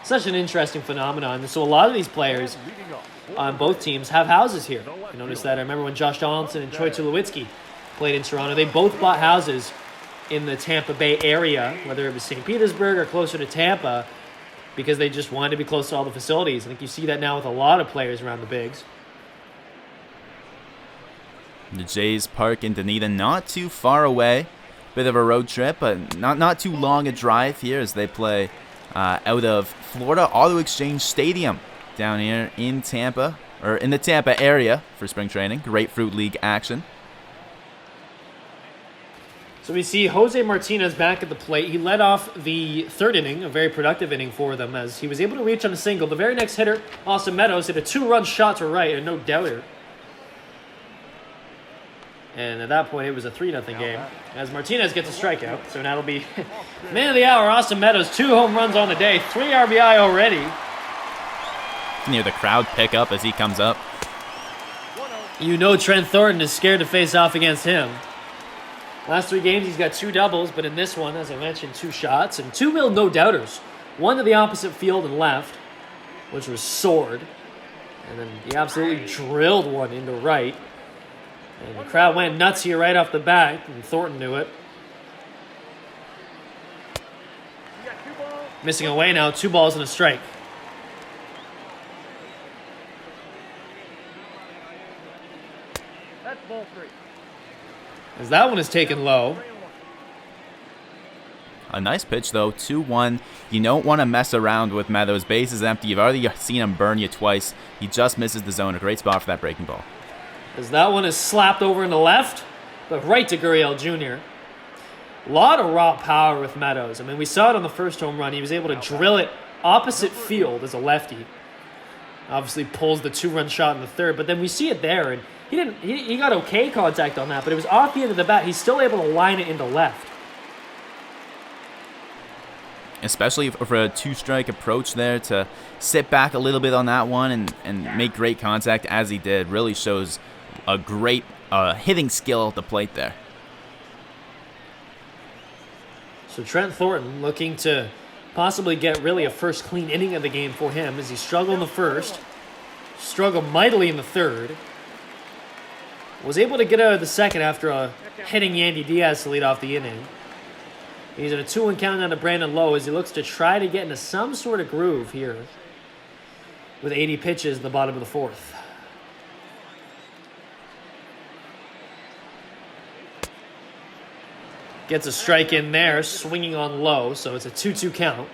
Such an interesting phenomenon. So a lot of these players on both teams have houses here. You notice that. I remember when Josh Donaldson and Troy Tulowitzki played in Toronto. They both bought houses in the Tampa Bay area, whether it was St. Petersburg or closer to Tampa, because they just wanted to be close to all the facilities. I think you see that now with a lot of players around the bigs. The Jays park in Dunedin, not too far away. Bit of a road trip, but not too long a drive here as they play out of Florida Auto Exchange Stadium down here in Tampa, or in the Tampa area for spring training. Grapefruit League action. So we see Jose Martinez back at the plate. He led off the third inning, a very productive inning for them, as he was able to reach on a single. The very next hitter, Austin Meadows, hit a 2-run shot to right, and no doubter. And at that point, it was a 3-0 game, as Martinez gets a strikeout. So now it'll be man of the hour, Austin Meadows, 2 home runs on the day, 3 RBI already. You can hear the crowd pick up as he comes up. You know Trent Thornton is scared to face off against him. Last 3 games, he's got 2 doubles, but in this one, as I mentioned, 2 shots and 2 real no-doubters. One to the opposite field and left, which was soared. And then he absolutely drilled one into right. And the crowd went nuts here right off the bat, and Thornton knew it. Missing away now, 2 balls and a strike. That's ball 3. As that one is taken low. A nice pitch, though. 2-1. You don't want to mess around with Meadows. Base is empty. You've already seen him burn you twice. He just misses the zone. A great spot for that breaking ball. As that one is slapped over in the left, but right to Gurriel Jr. A lot of raw power with Meadows. I mean, we saw it on the first home run. He was able to drill it opposite field as a lefty. Obviously pulls the 2-run shot in the third, but then we see it there, and he got okay contact on that, but it was off the end of the bat. He's still able to line it into left. Especially for a 2-strike approach there, to sit back a little bit on that one and make great contact as he did. Really shows a great hitting skill at the plate there. So Trent Thornton looking to possibly get really a first clean inning of the game for him, as he struggled in the first, struggled mightily in the third, was able to get out of the second after hitting Yandy Diaz to lead off the inning. He's in a 2-1 count down to Brandon Lowe as he looks to try to get into some sort of groove here with 80 pitches in the bottom of the fourth. Gets a strike in there, swinging on Lowe, so it's a 2-2 count.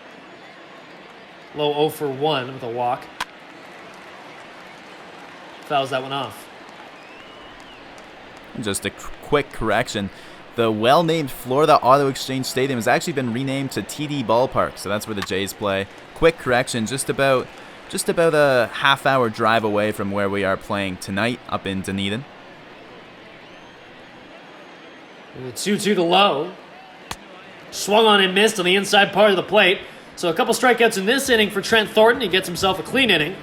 Lowe 0 for 1 with a walk. Fouls that one off. Just a quick correction. The well-named Florida Auto Exchange Stadium has actually been renamed to TD Ballpark, so that's where the Jays play. Quick correction, just about a half-hour drive away from where we are playing tonight, up in Dunedin. 2-2 to Lowe. Swung on and missed on the inside part of the plate. So a couple strikeouts in this inning for Trent Thornton. He gets himself a clean inning.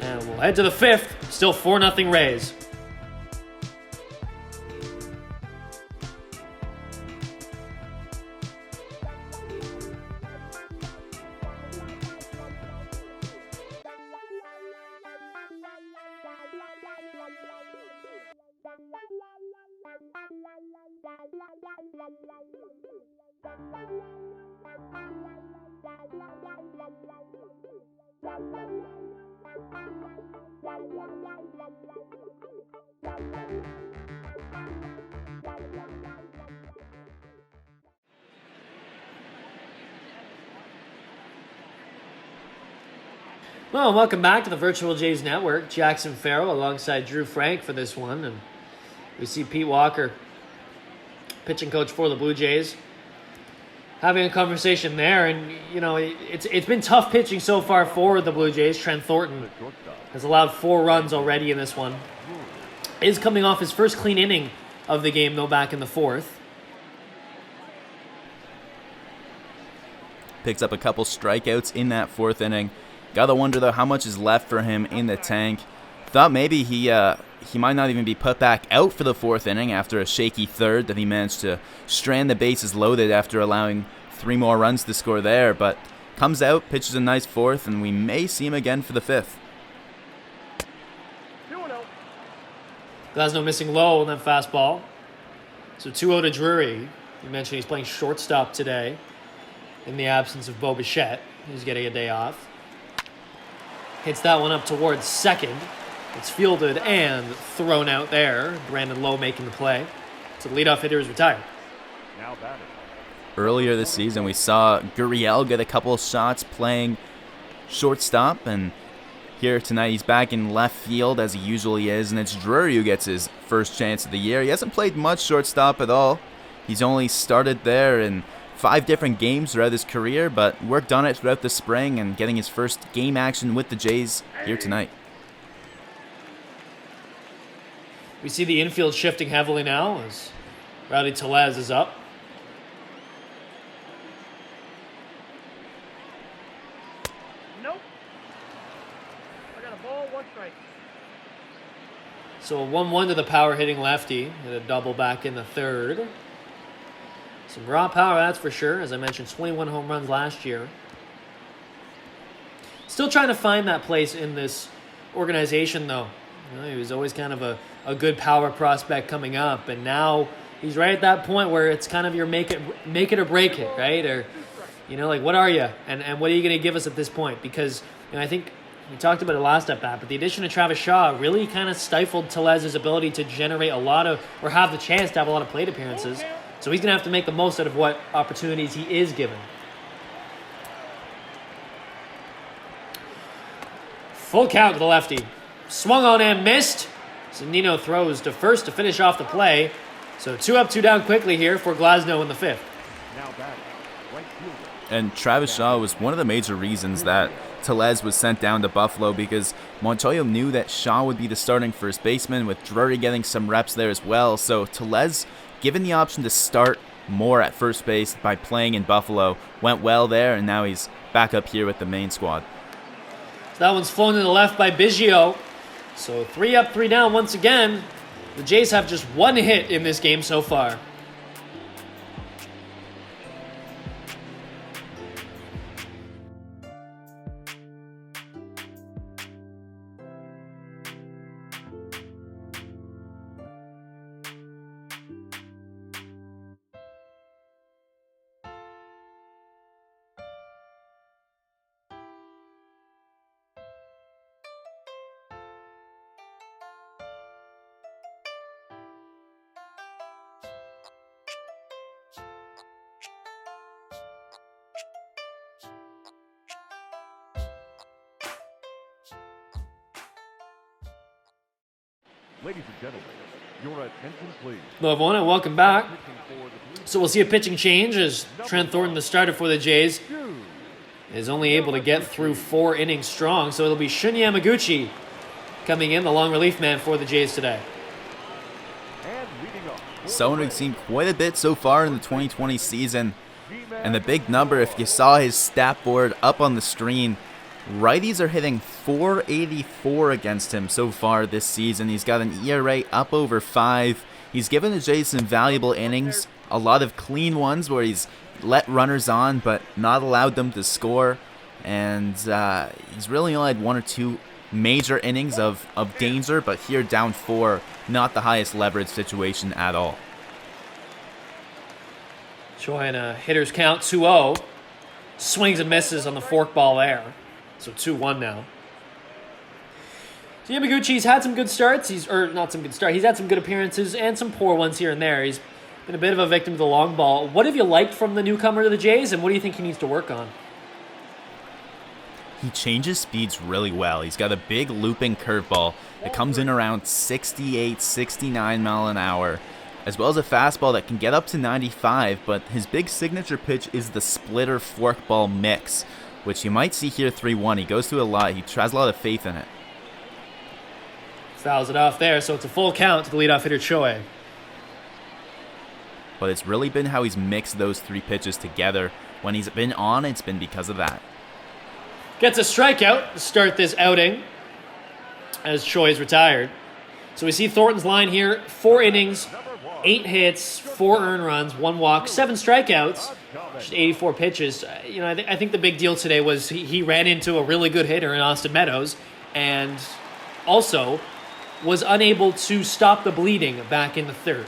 And we'll head to the 5th. Still 4-0 Rays. Well, welcome back to the Virtual Jays Network. Jackson Farough alongside Drew Frank for this one. And we see Pete Walker, pitching coach for the Blue Jays, having a conversation there. And, you know, it's been tough pitching so far for the Blue Jays. Trent Thornton has allowed 4 runs already in this one. Is coming off his first clean inning of the game, though, back in the 4th. Picks up a couple strikeouts in that 4th inning. Gotta wonder, though, how much is left for him in the tank. Thought maybe he might not even be put back out for the 4th inning after a shaky third that he managed to strand the bases loaded after allowing 3 more runs to score there. But comes out, pitches a nice 4th, and we may see him again for the 5th. Glasnow missing low on that fastball. So 2-0 to Drury. You mentioned he's playing shortstop today in the absence of Bo Bichette. He's getting a day off. Hits that one up towards second. It's fielded and thrown out there. Brandon Lowe making the play. So the leadoff hitter is retired. Now batting. Earlier this season, we saw Gurriel get a couple of shots playing shortstop, and here tonight he's back in left field as he usually is, and it's Drury who gets his first chance of the year. He hasn't played much shortstop at all. He's only started there in 5 different games throughout his career, but worked on it throughout the spring and getting his first game action with the Jays here tonight. We see the infield shifting heavily now as Rowdy Tellez is up. Nope. I got a ball, 1 strike. So a 1-1 to the power hitting lefty. And a double back in the third. Some raw power, that's for sure. As I mentioned, 21 home runs last year. Still trying to find that place in this organization, though. You know, he was always kind of a good power prospect coming up, and now he's right at that point where it's kind of your make it or break it, right? Or, you know, like, what are you, and what are you going to give us at this point? Because, you know, I think we talked about it last at bat, but the addition of Travis Shaw really kind of stifled Tellez's ability to generate a lot of, or have the chance to have a lot of plate appearances. So he's going to have to make the most out of what opportunities he is given. Full count to the lefty. Swung on and missed. Zunino throws to first to finish off the play. So 2 up, 2 down quickly here for Glasnow in the 5th. Now batting. Right fielder. And Travis Shaw was one of the major reasons that Tellez was sent down to Buffalo, because Montoyo knew that Shaw would be the starting first baseman, with Drury getting some reps there as well. So Tellez, given the option to start more at first base by playing in Buffalo, went well there, and now he's back up here with the main squad. So that one's flown to the left by Biggio. So 3 up, 3 down once again. The Jays have just 1 hit in this game so far. Ladies and gentlemen, your attention please. Hello everyone and welcome back. So we'll see a pitching change as Trent Thornton, the starter for the Jays, is only able to get through 4 innings strong. So it'll be Shun Yamaguchi coming in, the long relief man for the Jays today. And leading up. Someone we've seen quite a bit so far in the 2020 season. And the big number, if you saw his stat board up on the screen, righties are hitting .484 against him so far this season. He's got an ERA up over 5. He's given the Jays some valuable innings, a lot of clean ones where he's let runners on but not allowed them to score. And he's really only had 1 or 2 major innings of danger, but here down 4, not the highest leverage situation at all. Showing a hitter's count 2-0. Swings and misses on the forkball there. So 2-1 now. So Yamaguchi's had some good starts. He's had some good appearances and some poor ones here and there. He's been a bit of a victim of the long ball. What have you liked from the newcomer to the Jays, and what do you think he needs to work on? He changes speeds really well. He's got a big looping curveball that comes in around 68, 69 mile an hour, as well as a fastball that can get up to 95, but his big signature pitch is the splitter forkball mix, which you might see here 3-1. He goes through a lot. He has a lot of faith in it. Fouls it off there, so it's a full count to the leadoff hitter Choi. But it's really been how he's mixed those 3 pitches together. When he's been on, it's been because of that. Gets a strikeout to start this outing as Choi is retired. So we see Thornton's line here, 4 innings, 8 hits, 4 earned runs, 1 walk, 7 strikeouts, just 84 pitches. I think the big deal today was he ran into a really good hitter in Austin Meadows, and also was unable to stop the bleeding back in the third.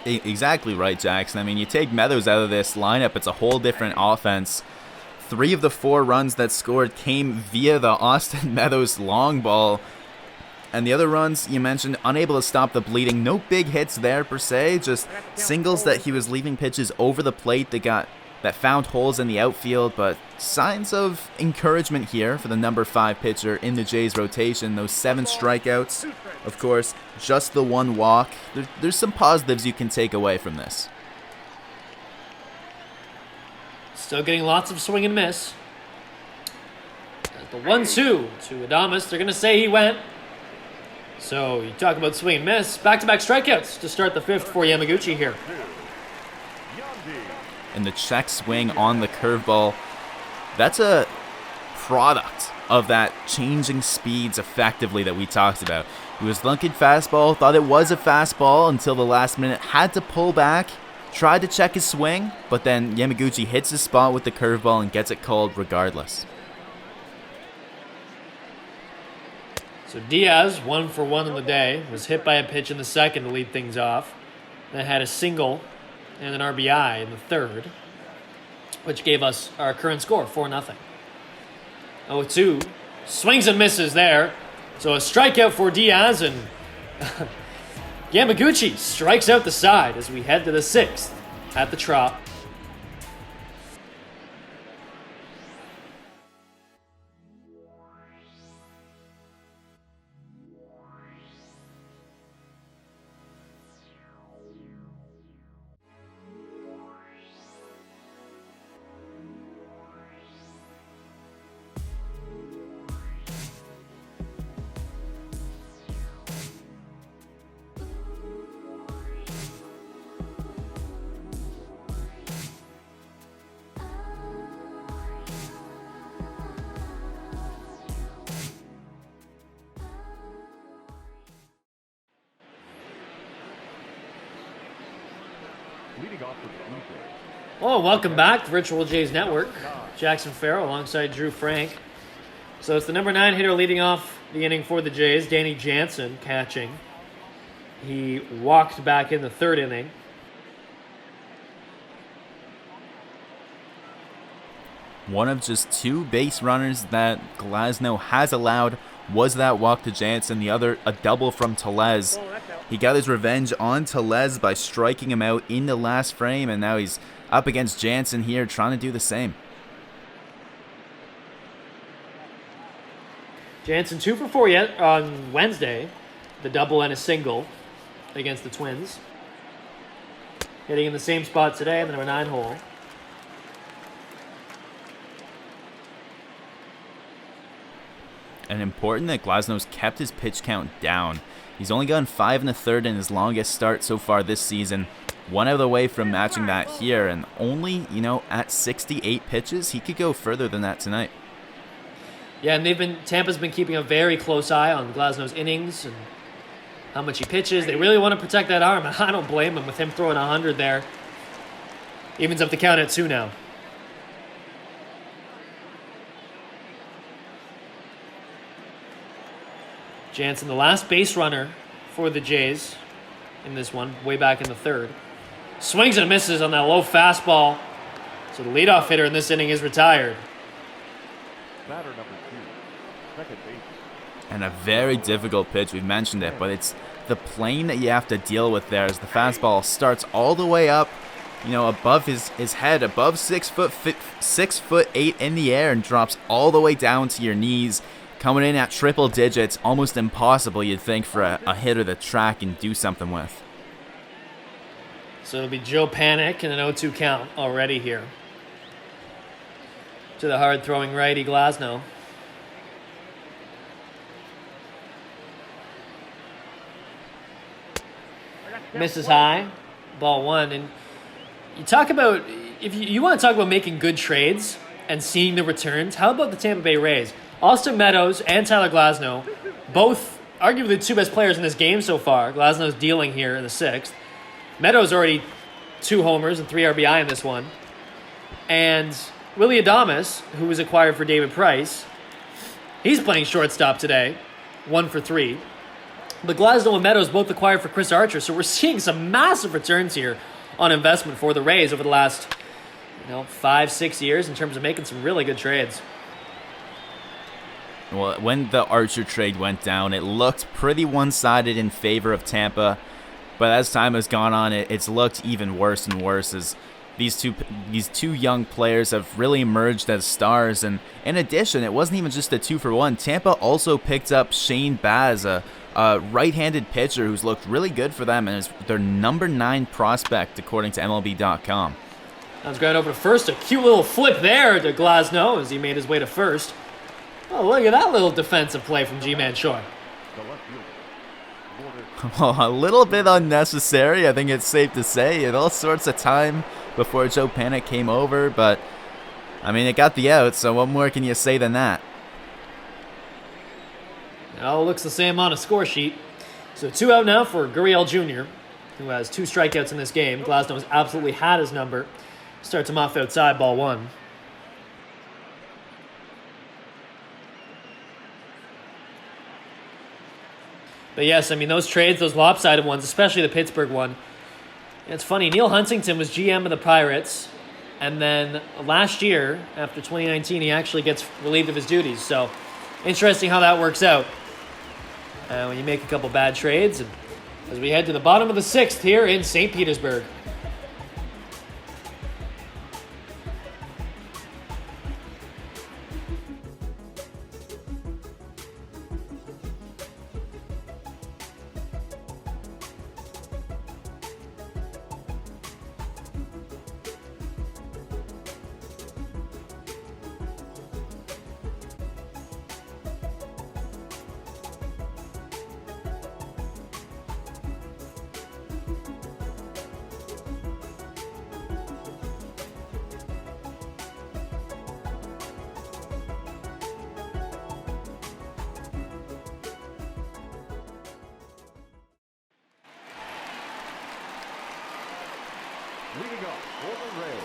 Exactly right, Jackson. I mean, you take Meadows out of this lineup, it's a whole different offense. 3 of the 4 runs that scored came via the Austin Meadows long ball. And the other runs, you mentioned, unable to stop the bleeding. No big hits there, per se. Just singles that he was leaving pitches over the plate that found holes in the outfield. But signs of encouragement here for the number 5 pitcher in the Jays rotation. Those 7 strikeouts, of course, just the 1 walk. There's some positives you can take away from this. Still getting lots of swing and miss. The 1-2 to Adames. They're going to say he went. So you talk about swing and miss. Back-to-back strikeouts to start the 5th for Yamaguchi here. And the check swing on the curveball, that's a product of that changing speeds effectively that we talked about. He was looking fastball, thought it was a fastball until the last minute, had to pull back, tried to check his swing, but then Yamaguchi hits his spot with the curveball and gets it called regardless. So Diaz, 1 for 1 in the day, was hit by a pitch in the second to lead things off. Then had a single and an RBI in the third, which gave us our current score, 4-0. 0-2, swings and misses there. So a strikeout for Diaz, and Yamaguchi strikes out the side as we head to the 6th at the Trop. Leading off for the Blue Jays. Oh, welcome back to Virtual Jays Network. Jackson Farough alongside Drew Frank. So it's the number 9 hitter leading off the inning for the Jays, Danny Jansen, catching. He walked back in the 3rd inning. One of just 2 base runners that Glasnow has allowed was that walk to Jansen. The other, a double from Tellez. He got his revenge on Tellez by striking him out in the last frame, and now he's up against Jansen here trying to do the same. Jansen 2 for 4 yet on Wednesday. The double and a single against the Twins. Hitting in the same spot today in the number 9 hole. And important that Glasnow's kept his pitch count down. He's only gone 5 1/3 in his longest start so far this season. 1 out of the way from matching that here, and only, at 68 pitches, he could go further than that tonight. Yeah, and Tampa's been keeping a very close eye on Glasnow's innings and how much he pitches. They really want to protect that arm, and I don't blame him with him throwing 100 there. Evens up the count at 2 now. Jansen, the last base runner for the Jays in this one, way back in the 3rd. Swings and misses on that low fastball. So the leadoff hitter in this inning is retired. Batter number 2, second base. And a very difficult pitch, we've mentioned it, but it's the plane that you have to deal with there as the fastball starts all the way up, above his head, above 6'8" in the air, and drops all the way down to your knees. Coming in at triple digits, almost impossible, you'd think, for a hitter to track and do something with. So it'll be Joe Panik and an 0-2 count already here. To the hard-throwing righty Glasnow. Misses high, ball 1. And you talk about, if you want to talk about making good trades and seeing the returns, how about the Tampa Bay Rays? Austin Meadows and Tyler Glasnow, both arguably the 2 best players in this game so far. Glasnow's dealing here in the 6th. Meadows already 2 homers and 3 RBI in this one. And Willy Adames, who was acquired for David Price, he's playing shortstop today. 1 for 3. But Glasnow and Meadows both acquired for Chris Archer, so we're seeing some massive returns here on investment for the Rays over the last 5-6 years in terms of making some really good trades. Well, when the Archer trade went down, it looked pretty one-sided in favor of Tampa, but as time has gone on, it's looked even worse and worse as these two young players have really emerged as stars. And in addition, it wasn't even just a 2-for-1. Tampa also picked up Shane Baz, a right-handed pitcher who's looked really good for them and is their number 9 prospect according to MLB.com. That's going over to first. A cute little flip there to Glasnow as he made his way to first. Oh, look at that little defensive play from G-Man Choi. Well, a little bit unnecessary, I think it's safe to say. It all sorts of time before Joe Panik came over, but, I mean, it got the out, so what more can you say than that? It all looks the same on a score sheet. So 2 out now for Gurriel Jr., who has 2 strikeouts in this game. Glasnow has absolutely had his number. Starts him off outside, ball 1. But yes, I mean, those trades, those lopsided ones, especially the Pittsburgh one. It's funny, Neil Huntington was GM of the Pirates, and then last year, after 2019, he actually gets relieved of his duties. So, interesting how that works out when you make a couple bad trades. And as we head to the bottom of the 6th here in St. Petersburg.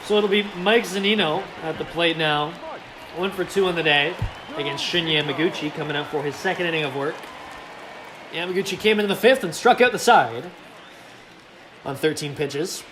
So it'll be Mike Zunino at the plate now. 1 for 2 on the day against Shinya Yamaguchi, coming out for his 2nd inning of work. Yamaguchi came into the 5th and struck out the side on 13 pitches.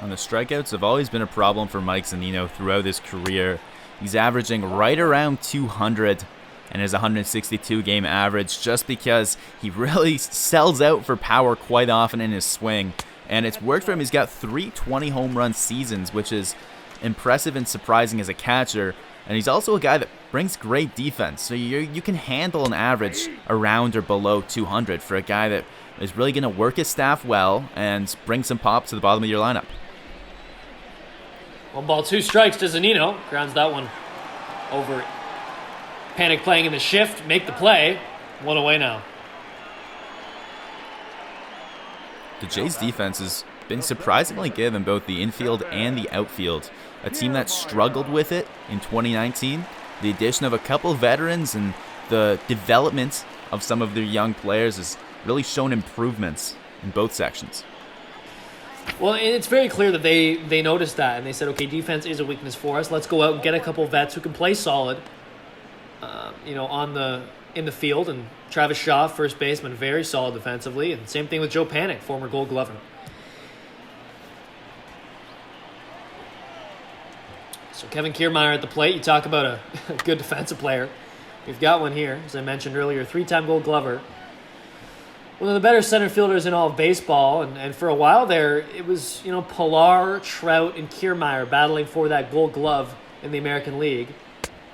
And the strikeouts have always been a problem for Mike Zunino throughout his career. He's averaging right around 200 and his 162-game average just because he really sells out for power quite often in his swing. And it's worked for him. He's got 3 20-home run seasons, which is impressive and surprising as a catcher. And he's also a guy that brings great defense. So you can handle an average around or below 200 for a guy that is really going to work his staff well and bring some pop to the bottom of your lineup. 1 ball, 2 strikes to Zunino. Grounds that one over. Panik playing in the shift, make the play. 1 away now. The Jays' defense has been surprisingly good in both the infield and the outfield. A team that struggled with it in 2019. The addition of a couple veterans and the development of some of their young players has really shown improvements in both sections. Well, it's very clear that they noticed that, and they said, okay, defense is a weakness for us. Let's go out and get a couple vets who can play solid, in the field. And Travis Shaw, first baseman, very solid defensively. And same thing with Joe Panik, former Gold Glover. So Kevin Kiermaier at the plate. You talk about a good defensive player. We've got one here, as I mentioned earlier, 3-time Gold Glover. One of the better center fielders in all of baseball, and for a while there, it was, Pilar, Trout, and Kiermaier battling for that Gold Glove in the American League.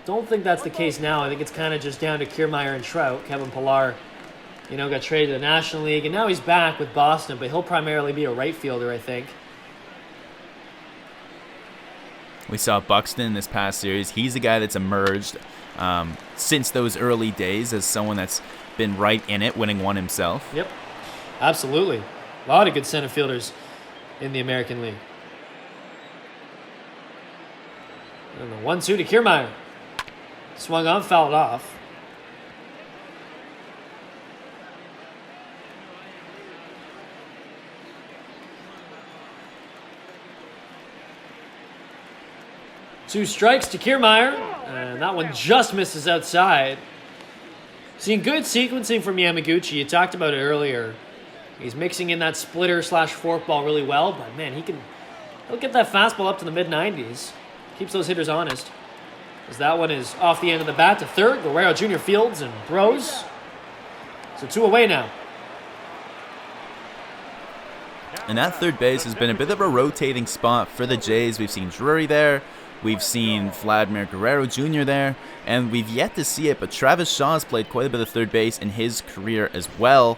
Don't think that's the case now. I think it's kind of just down to Kiermaier and Trout. Kevin Pilar, got traded to the National League, and now he's back with Boston, but he'll primarily be a right fielder, I think. We saw Buxton this past series. He's a guy that's emerged since those early days as someone that's been right in it, winning one himself. Yep, absolutely. A lot of good center fielders in the American League. 1-2 to Kiermaier. Swung on, fouled off. 2 strikes to Kiermaier, and that one just misses outside. Seeing good sequencing from Yamaguchi. You talked about it earlier. He's mixing in that splitter / forkball really well, but man, he'll get that fastball up to the mid-90s. Keeps those hitters honest. As that one is off the end of the bat to third. Guerrero Jr. fields and throws. So 2 away now. And that third base has been a bit of a rotating spot for the Jays. We've seen Drury there. We've seen Vladimir Guerrero Jr. there. And we've yet to see it, but Travis Shaw's played quite a bit of third base in his career as well.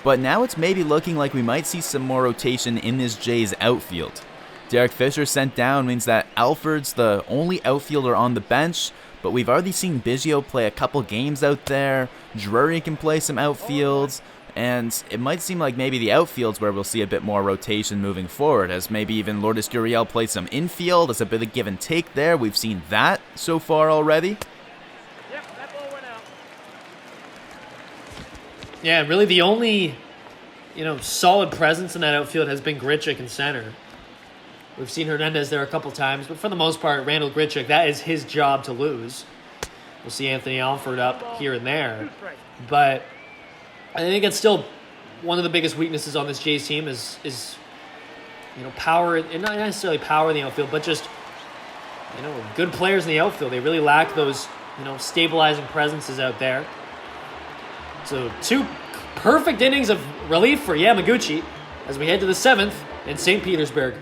But now it's maybe looking like we might see some more rotation in this Jays outfield. Derek Fisher sent down means that Alford's the only outfielder on the bench, but we've already seen Biggio play a couple games out there. Drury can play some outfields, and it might seem like maybe the outfield's where we'll see a bit more rotation moving forward, as maybe even Lourdes Gurriel plays some infield as a bit of give and take there. We've seen that so far already. Yep, that ball went out. Yeah, really the only, solid presence in that outfield has been Grichuk in center. We've seen Hernandez there a couple times, but for the most part, Randall Grichuk, that is his job to lose. We'll see Anthony Alford up here and there. But I think it's still one of the biggest weaknesses on this Jays team is power, and not necessarily power in the outfield, but just, good players in the outfield. They really lack those, stabilizing presences out there. So 2 perfect innings of relief for Yamaguchi as we head to the 7th in St. Petersburg.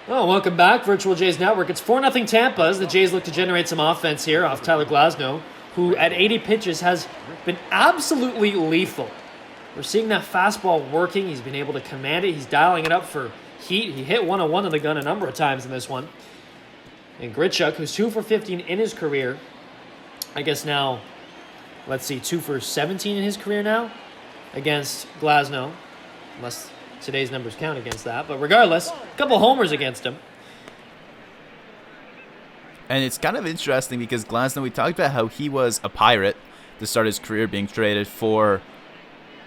Oh, welcome back, Virtual Jays Network. It's 4-0 Tampa as the Jays look to generate some offense here off Tyler Glasnow, who at 80 pitches has been absolutely lethal. We're seeing that fastball working. He's been able to command it. He's dialing it up for heat. He hit 101 on the gun a number of times in this one. And Grichuk, who's 2 for 15 in his career, I guess now, 2 for 17 in his career now against Glasnow, unless today's numbers count against that. But regardless, a couple homers against him. And it's kind of interesting because Glasnow, we talked about how he was a Pirate to start his career, being traded for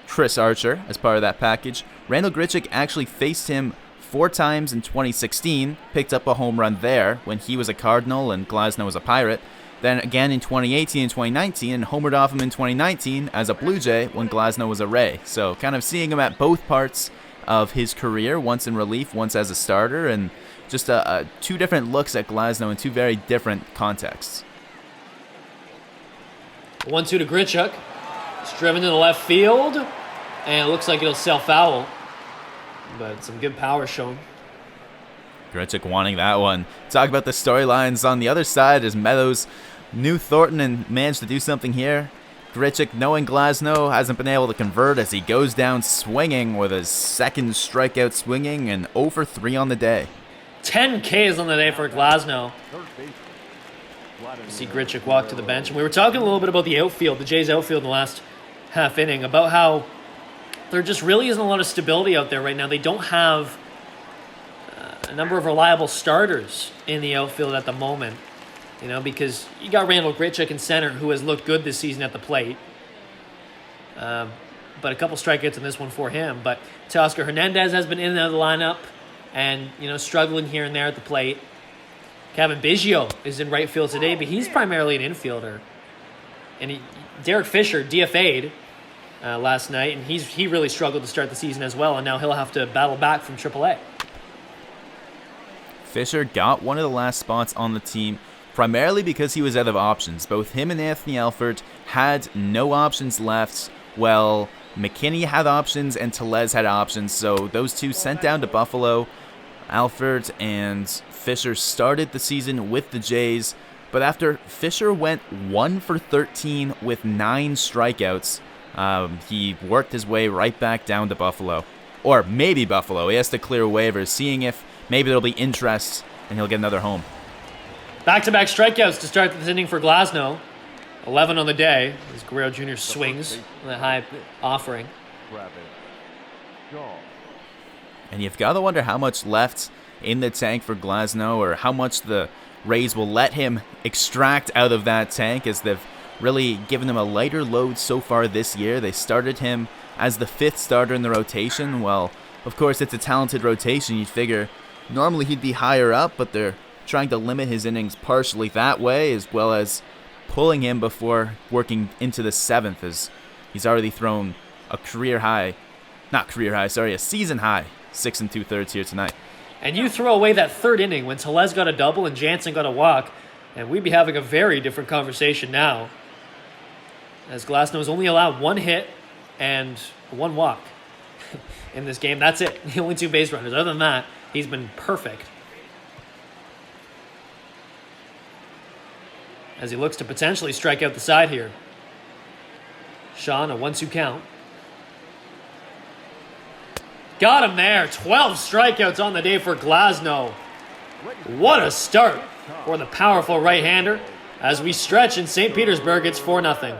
Chris Archer as part of that package. Randall Grichuk actually faced him 4 times in 2016, picked up a home run there when he was a Cardinal and Glasnow was a Pirate. Then again in 2018 and 2019, and homered off him in 2019 as a Blue Jay when Glasnow was a Ray. So kind of seeing him at both parts of his career, once in relief, once as a starter, and just 2 different looks at Glasnow in 2 very different contexts. 1-2 to Grichuk. It's driven to the left field, and it looks like it'll sail foul, but some good power shown. Grichuk wanting that one. Talk about the storylines on the other side as Meadows knew Thornton and managed to do something here. Grichuk, knowing Glasnow, hasn't been able to convert as he goes down swinging with his 2nd strikeout swinging and 0 for 3 on the day. 10 Ks on the day for Glasnow. You see Grichuk walk to the bench. And we were talking a little bit about the outfield, the Jays outfield in the last half inning, about how there just really isn't a lot of stability out there right now. They don't have a number of reliable starters in the outfield at the moment. Because you got Randall Grichuk in center, who has looked good this season at the plate. But a couple strikeouts in this one for him. But Teoscar Hernandez has been in and out of the lineup and, struggling here and there at the plate. Kevin Biggio is in right field today, but he's primarily an infielder. And Derek Fisher DFA'd last night, and he really struggled to start the season as well, and now he'll have to battle back from AAA. Fisher got one of the last spots on the team, primarily because he was out of options. Both him and Anthony Alford had no options left. Well, McKinney had options and Tellez had options, so those 2 sent down to Buffalo. Alford and Fisher started the season with the Jays, but after Fisher went 1 for 13 with 9 strikeouts, He worked his way right back down to Buffalo. Or maybe Buffalo. He has to clear waivers, seeing if maybe there'll be interest and he'll get another home. Back-to-back strikeouts to start this inning for Glasnow. 11 on the day as Guerrero Jr. swings on that high offering. And you've got to wonder how much left in the tank for Glasnow, or how much the Rays will let him extract out of that tank, as they've really given him a lighter load so far this year. They started him as the 5th starter in the rotation. Well, of course, it's a talented rotation. You'd figure normally he'd be higher up, but they're trying to limit his innings partially that way, as well as pulling him before working into the 7th, as he's already thrown a season high 6 2/3 here tonight. And you throw away that 3rd inning when Tellez got a double and Jansen got a walk, and we'd be having a very different conversation now, as Glasnow's only allowed 1 hit and 1 walk in this game. That's it. The only 2 base runners. Other than that, he's been perfect. As he looks to potentially strike out the side here. Sean, a 1-2 count. Got him there. 12 strikeouts on the day for Glasnow. What a start for the powerful right-hander. As we stretch in St. Petersburg, it's 4-0.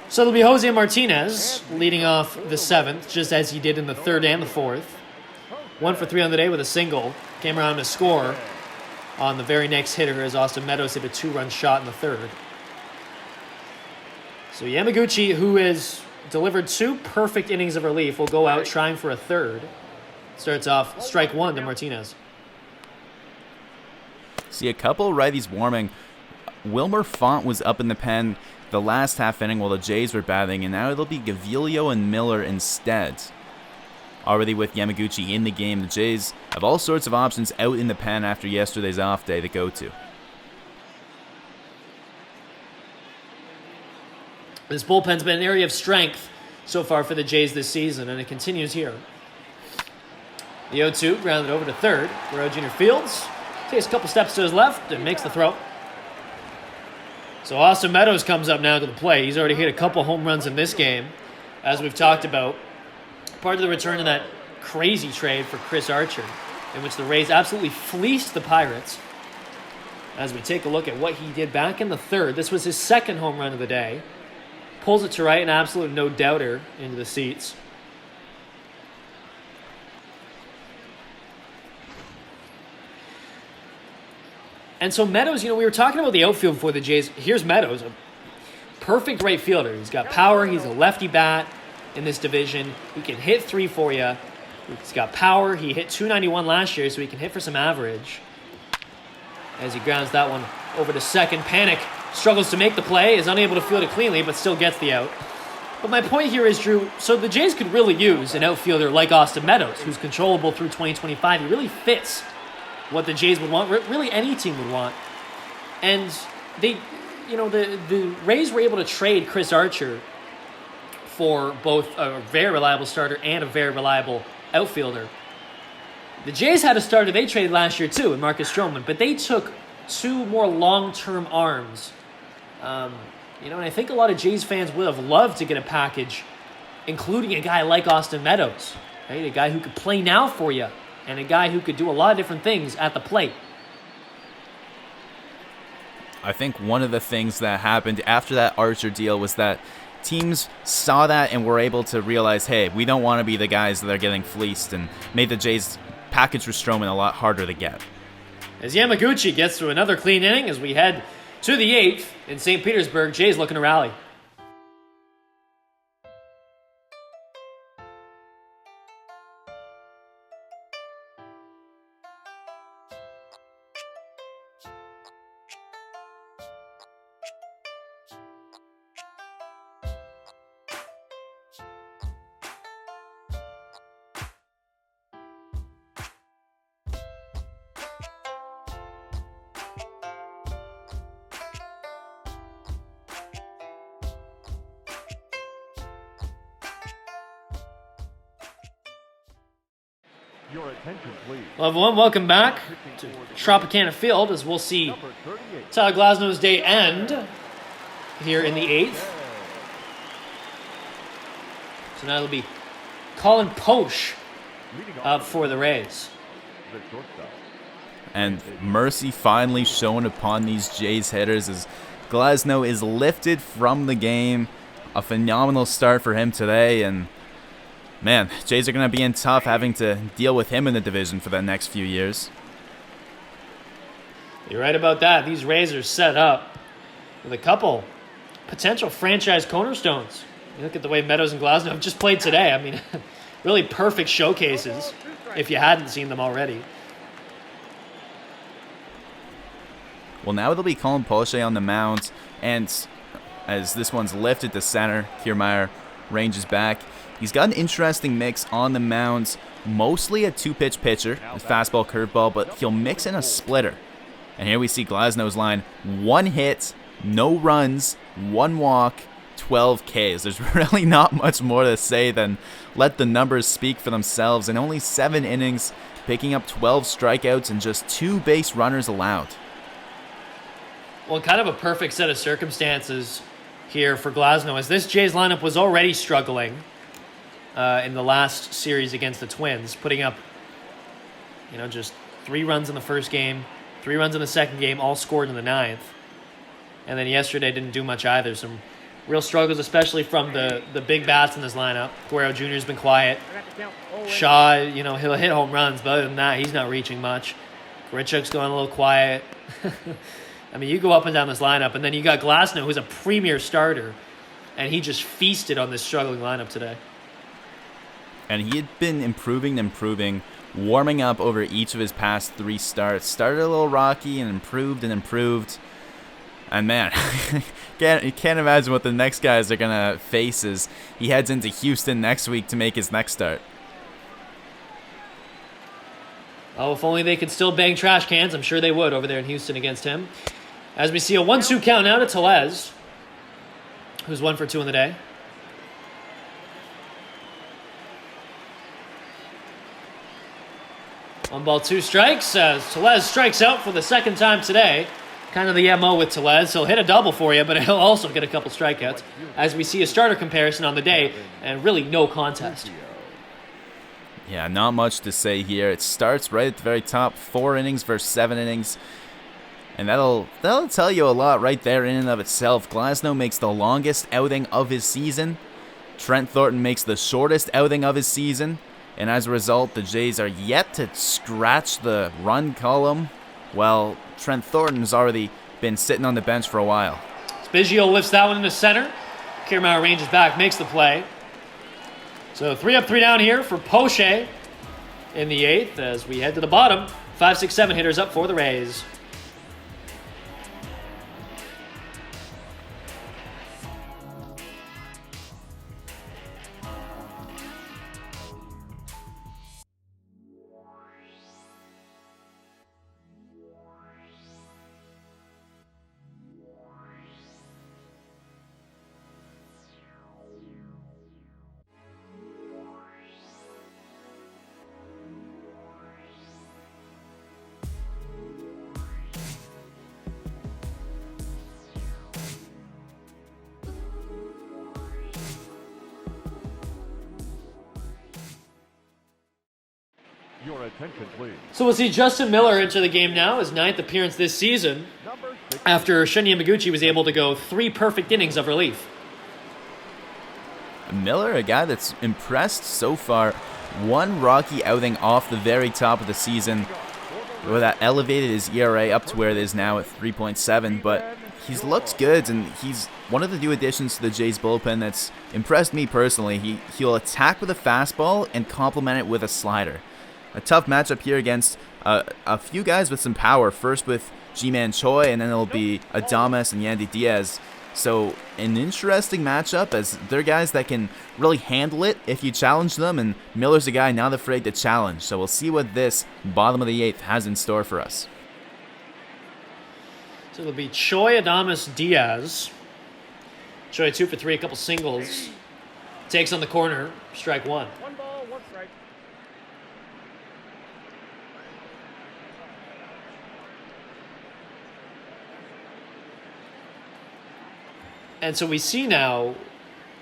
So it'll be Jose Martinez leading off the 7th, just as he did in the 3rd and the 4th. 1 for 3 on the day with a single. Came around to score on the very next hitter as Austin Meadows hit a 2-run shot in the 3rd. So Yamaguchi, who has delivered 2 perfect innings of relief, will go out trying for a 3rd. Starts off strike 1 to Martinez. See a couple righties warming. Wilmer Font was up in the pen the last half inning while the Jays were batting, and now it'll be Gavilio and Miller instead. Already with Yamaguchi in the game, the Jays have all sorts of options out in the pen after yesterday's off day to go to. This bullpen's been an area of strength so far for the Jays this season, and it continues here. The 0-2 grounded over to 3rd. Guerrero Jr. fields, takes a couple steps to his left, and makes the throw. So Austin Meadows comes up now to the plate. He's already hit a couple home runs in this game, as we've talked about. Part of the return of that crazy trade for Chris Archer, in which the Rays absolutely fleeced the Pirates. As we take a look at what he did back in the 3rd, this was his 2nd home run of the day. Pulls it to right, an absolute no-doubter into the seats. And so Meadows, we were talking about the outfield for the Jays. Here's Meadows, a perfect right fielder. He's got power. He's a lefty bat in this division. He can hit 3 for you. He's got power. He hit .291 last year, so he can hit for some average. As he grounds that one over to 2nd. Panic struggles to make the play, is unable to field it cleanly, but still gets the out. But my point here is, Drew, so the Jays could really use an outfielder like Austin Meadows, who's controllable through 2025. He really fits what the Jays would want, really any team would want. And they, the Rays were able to trade Chris Archer for both a very reliable starter and a very reliable outfielder. The Jays had a starter they traded last year too, in Marcus Stroman, but they took 2 more long-term arms. And I think a lot of Jays fans would have loved to get a package, including a guy like Austin Meadows, right? A guy who could play now for you, and a guy who could do a lot of different things at the plate. I think one of the things that happened after that Archer deal was that teams saw that and were able to realize, hey, we don't want to be the guys that are getting fleeced, and made the Jays package for Stroman a lot harder to get. As Yamaguchi gets to another clean inning, as we head To the 8th in St. Petersburg, Jays looking to rally. Your attention, please. Well, everyone, welcome back to Tropicana Field as we'll see Number 38. Tyler Glasnow's day end here in the 8th. So now it'll be Colin Posh Leading off up for the Rays. the shortstop. And mercy finally shown upon these Jays hitters as Glasnow is lifted from the game. A phenomenal start for him today, and man, Jays are going to be in tough having to deal with him in the division for the next few years. You're right about that. These Rays are set up with a couple potential franchise cornerstones. You look at the way Meadows and Glasnow have just played today. I mean, really perfect showcases if you hadn't seen them already. Well, now it'll be Colin Poche on the mound, and as this one's lifted to center, Kiermaier ranges back. He's got an interesting mix on the mound, mostly a two-pitch pitcher, a fastball, curveball, but he'll mix in a splitter. And here we see Glasnow's line, 1 hit, no runs, 1 walk, 12 Ks. There's really not much more to say than let the numbers speak for themselves. In only 7 innings, picking up 12 strikeouts and just 2 base runners allowed. Well, kind of a perfect set of circumstances here for Glasnow, as this Jays lineup was already struggling in the last series against the Twins, putting up, just 3 runs in the first game, 3 runs in the second game, all scored in the 9th. And then yesterday didn't do much either. Some real struggles, especially from the big bats in this lineup. Guerrero Jr. has been quiet. Shaw, he'll hit home runs, but other than that, he's not reaching much. Grichuk's going a little quiet. I mean, you go up and down this lineup, and then you got Glasnow, who's a premier starter, and he just feasted on this struggling lineup today. And he had been improving, warming up over each of his past 3 starts. Started a little rocky and improved. And man, you can't imagine what the next guys are going to face as he heads into Houston next week to make his next start. Oh, if only they could still bang trash cans. I'm sure they would over there in Houston against him. As we see a 1-2 count now to Tellez, who's 1 for 2 in the day. 1 ball, 2 strikes. Tellez strikes out for the second time today. Kind of the MO with Tellez. He'll hit a double for you, but he'll also get a couple strikeouts. As we see a starter comparison on the day, and really no contest. Yeah, not much to say here. It starts right at the very top, 4 innings versus 7 innings. And that'll tell you a lot right there in and of itself. Glasnow makes the longest outing of his season. Trent Thornton makes the shortest outing of his season. And as a result, the Jays are yet to scratch the run column. Well, Trent Thornton's already been sitting on the bench for a while. Spiggio lifts that one into center. Kiermaier ranges back, makes the play. So 3 up, 3 down here for Poche in the 8th as we head to the bottom. 5, 6, 7 hitters up for the Rays. Your attention, please. So we'll see Justin Miller enter the game now, his 9th appearance this season, Number 6. after Shinya Yamaguchi was able to go 3 perfect innings of relief. Miller, a guy that's impressed so far. 1 rocky outing off the very top of the season, where that elevated his ERA up to where it is now at 3.7. But he's looked good, and he's one of the new additions to the Jays bullpen that's impressed me personally. He'll attack with a fastball and complement it with a slider. A tough matchup here against a few guys with some power. First with Ji-Man Choi, and then it'll be Adames and Yandy Diaz. So an interesting matchup, as they're guys that can really handle it if you challenge them, and Miller's a guy not afraid to challenge. So we'll see what this bottom of the 8th has in store for us. So it'll be Choi, Adames, Diaz. Choi 2 for 3, a couple singles. Takes on the corner, strike 1. 1 ball, 1 strike. And so we see now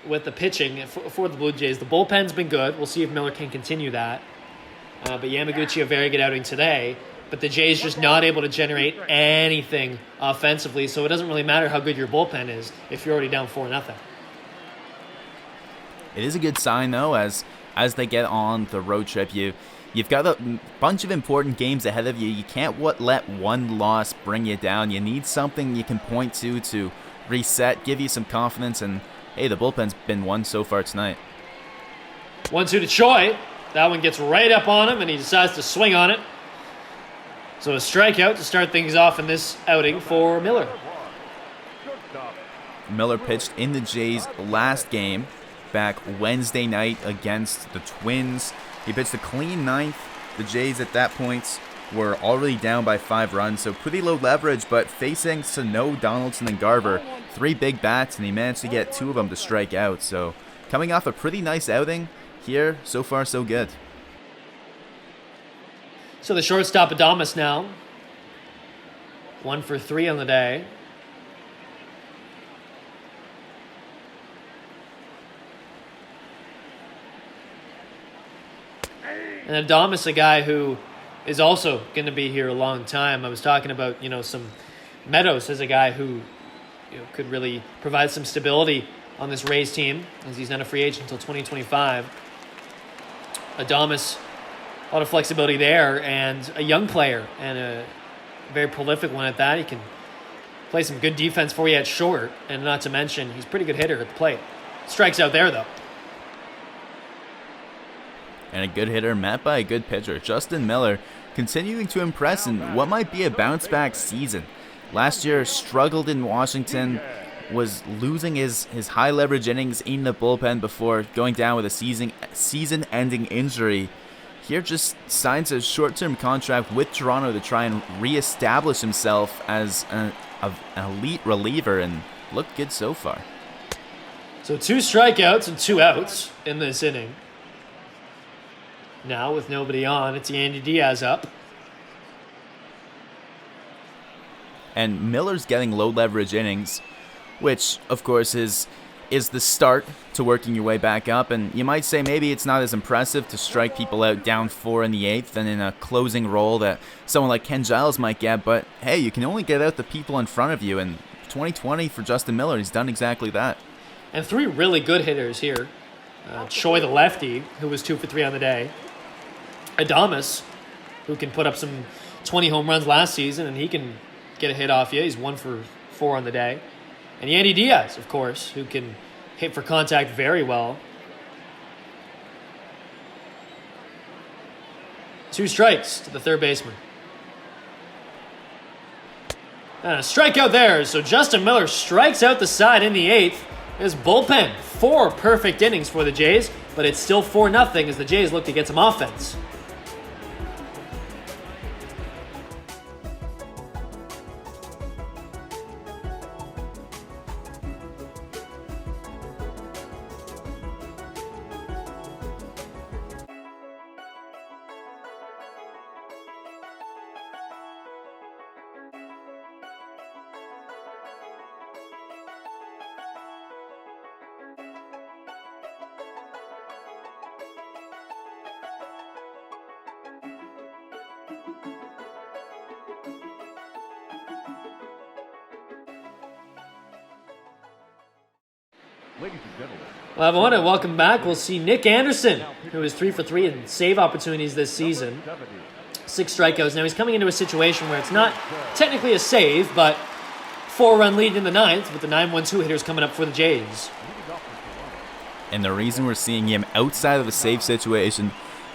with the pitching for the Blue Jays, the bullpen's been good. We'll see if Miller can continue that. But Yamaguchi, a very good outing today. But the Jays just not able to generate anything offensively, so it doesn't really matter how good your bullpen is if you're already down 4-0. It is a good sign, though, as they get on the road trip. You've got a bunch of important games ahead of you. You can't let one loss bring you down. You need something you can point to reset, give you some confidence, and hey, the bullpen's been won so far tonight. 1-2 to Choi. That one gets right up on him, and he decides to swing on it. So a strikeout to start things off in this outing for Miller. Miller pitched in the Jays' last game back Wednesday night against the Twins. He pitched a clean 9th. The Jays at that point were already down by 5 runs, so pretty low leverage, but facing Sano, Donaldson, and Garver, 3 big bats, and he managed to get 2 of them to strike out. So coming off a pretty nice outing here, so far so good. So the shortstop, Adames, now 1 for 3 on the day. And Adames, a guy who is also going to be here a long time. I was talking about, some Meadows as a guy who could really provide some stability on this Rays team, as he's not a free agent until 2025. Adames, a lot of flexibility there, and a young player, and a very prolific one at that. He can play some good defense for you at short, and not to mention, he's a pretty good hitter at the plate. Strikes out there, though. And a good hitter met by a good pitcher. Justin Miller continuing to impress in what might be a bounce-back season. Last year, struggled in Washington, was losing his high-leverage innings in the bullpen before going down with a season-ending injury. Here just signs a short-term contract with Toronto to try and reestablish himself as an elite reliever, and looked good so far. So 2 strikeouts and 2 outs in this inning. Now, with nobody on, it's Yandy Diaz up. And Miller's getting low leverage innings, which, of course, is the start to working your way back up. And you might say maybe it's not as impressive to strike people out down 4 in the 8th than in a closing role that someone like Ken Giles might get. But, hey, you can only get out the people in front of you. And 2020 for Justin Miller, he's done exactly that. And 3 really good hitters here. Choi, the lefty, who was 2 for 3 on the day. Adames, who can put up some 20 home runs last season, and he can get a hit off you. He's 1 for 4 on the day. And Yandy Diaz, of course, who can hit for contact very well. 2 strikes to the third baseman. And a strikeout there. So Justin Miller strikes out the side in the 8th. His bullpen, 4 perfect innings for the Jays, but it's still 4-0 as the Jays look to get some offense. Ladies and gentlemen, Well, everyone, and welcome back. We'll see Nick Anderson, who is 3 for 3 in save opportunities this season. 6 strikeouts. Now, he's coming into a situation where it's not technically a save, but 4-run lead in the ninth, with the 9-1-2 hitters coming up for the Jays. And the reason we're seeing him outside of a safe situation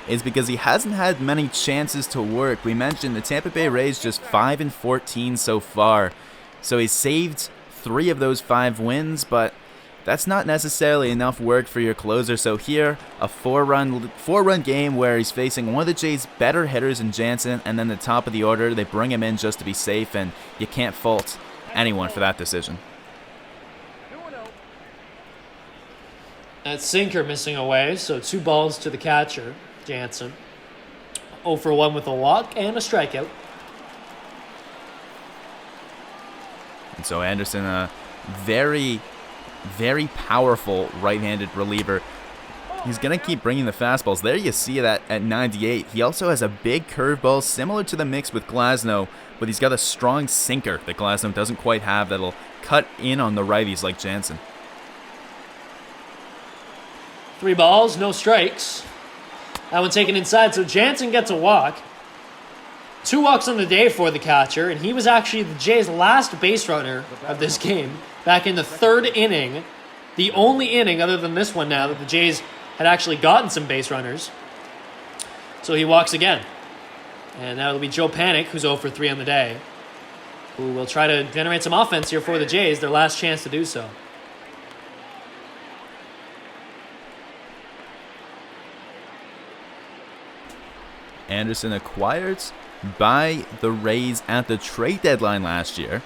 is because he hasn't had many chances to work. We mentioned the Tampa Bay Rays just 5-14 so far. So he's saved 3 of those 5 wins, but that's not necessarily enough work for your closer. So here, a 4-run game where he's facing one of the Jays' better hitters in Jansen, and then the top of the order, they bring him in just to be safe, and you can't fault anyone for that decision. That sinker missing away, so 2 balls to the catcher, Jansen. 0 for 1 with a walk and a strikeout. And so Anderson, a very, very powerful right-handed reliever. He's going to keep bringing the fastballs. There you see that at 98. He also has a big curveball similar to the mix with Glasnow, but he's got a strong sinker that Glasnow doesn't quite have that'll cut in on the righties like Jansen. 3 balls, no strikes. That one taken inside, so Jansen gets a walk. 2 walks on the day for the catcher, and he was actually the Jays' last base runner of this game back in the 3rd inning. The only inning, other than this one now, that the Jays had actually gotten some base runners. So he walks again. And now it'll be Joe Panik, who's 0 for 3 on the day, who will try to generate some offense here for the Jays, their last chance to do so. Anderson acquired by the Rays at the trade deadline last year,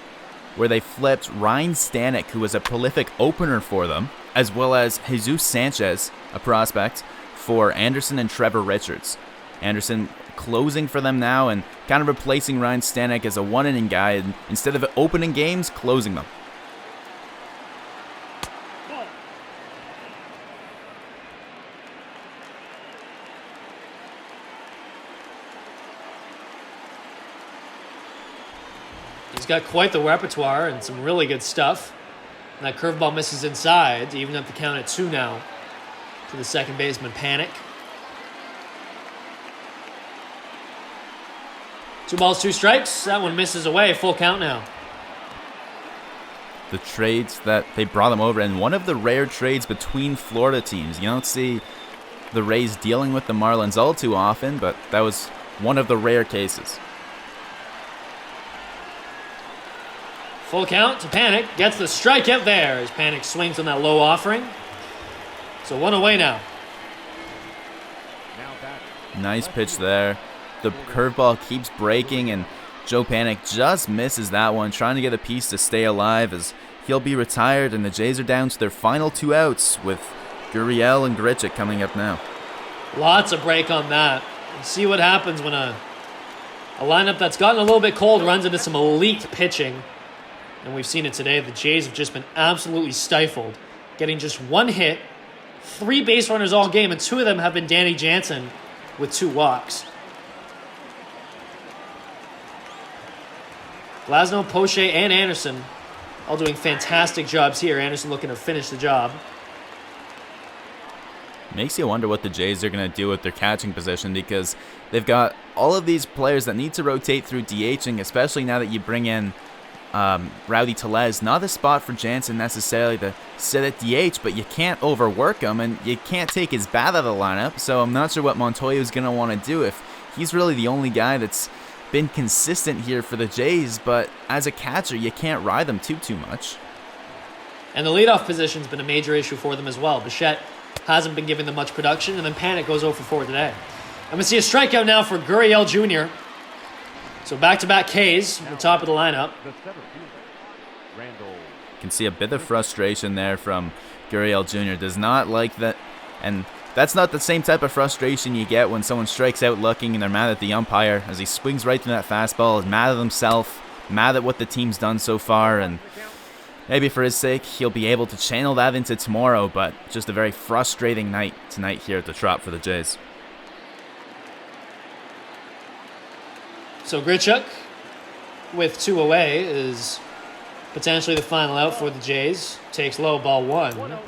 where they flipped Ryan Stanek, who was a prolific opener for them, as well as Jesus Sanchez, a prospect, for Anderson and Trevor Richards. Anderson closing for them now and kind of replacing Ryan Stanek as a 1-inning guy, and instead of opening games, closing them. He's got quite the repertoire and some really good stuff. And that curveball misses inside to even up the count at 2 now to the second baseman, Panik. 2 balls, 2 strikes. That one misses away. Full count now. The trades that they brought him over, and one of the rare trades between Florida teams. You don't see the Rays dealing with the Marlins all too often, but that was one of the rare cases. Full count to Panik. Gets the strikeout there as Panik swings on that low offering. So 1 away now. Nice pitch there. The curveball keeps breaking, and Joe Panik just misses that one, trying to get a piece to stay alive as he'll be retired, and the Jays are down to their final 2 outs with Gurriel and Grichuk coming up now. Lots of break on that. You see what happens when a lineup that's gotten a little bit cold runs into some elite pitching. And we've seen it today. The Jays have just been absolutely stifled, getting just 1 hit, 3 base runners all game, and 2 of them have been Danny Jansen with 2 walks. Glasnow, Poche, and Anderson all doing fantastic jobs here. Anderson looking to finish the job. Makes you wonder what the Jays are going to do with their catching position, because they've got all of these players that need to rotate through DHing, especially now that you bring in Rowdy Tellez. Not a spot for Jansen necessarily to sit at DH, but you can't overwork him, and you can't take his bat out of the lineup, so I'm not sure what Montoyo's going to want to do if he's really the only guy that's been consistent here for the Jays, but as a catcher, you can't ride them too much. And the leadoff position's been a major issue for them as well. Bichette hasn't been giving them much production, and then Panik goes 0 for 4 today. And we see a strikeout now for Gurriel Jr. So back-to-back Ks at the top of the lineup. You can see a bit of frustration there from Gurriel Jr. Does not like that, and that's not the same type of frustration you get when someone strikes out looking and they're mad at the umpire, as he swings right through that fastball, is mad at himself, mad at what the team's done so far, and maybe for his sake, he'll be able to channel that into tomorrow, but just a very frustrating night tonight here at the Trop for the Jays. So Grichuk, with 2 away, is potentially the final out for the Jays. Takes low, ball 1.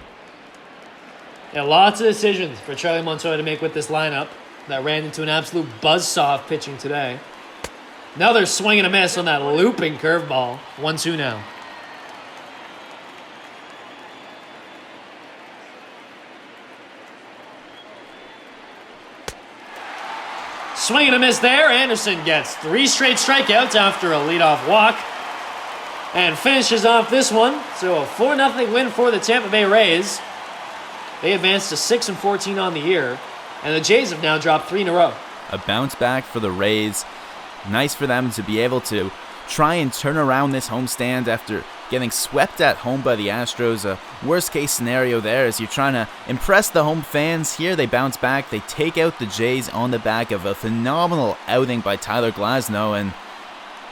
Yeah, lots of decisions for Charlie Montoyo to make with this lineup that ran into an absolute buzzsaw of pitching today. Now they're swinging a miss on that looping curveball. 1-2 now. Swing and a miss there. Anderson gets 3 straight strikeouts after a leadoff walk and finishes off this one. So a 4-0 win for the Tampa Bay Rays. They advance to 6-14 on the year, and the Jays have now dropped 3 in a row. A bounce back for the Rays. Nice for them to be able to try and turn around this homestand after getting swept at home by the Astros. A worst-case scenario there as you're trying to impress the home fans. Here they bounce back. They take out the Jays on the back of a phenomenal outing by Tyler Glasnow. And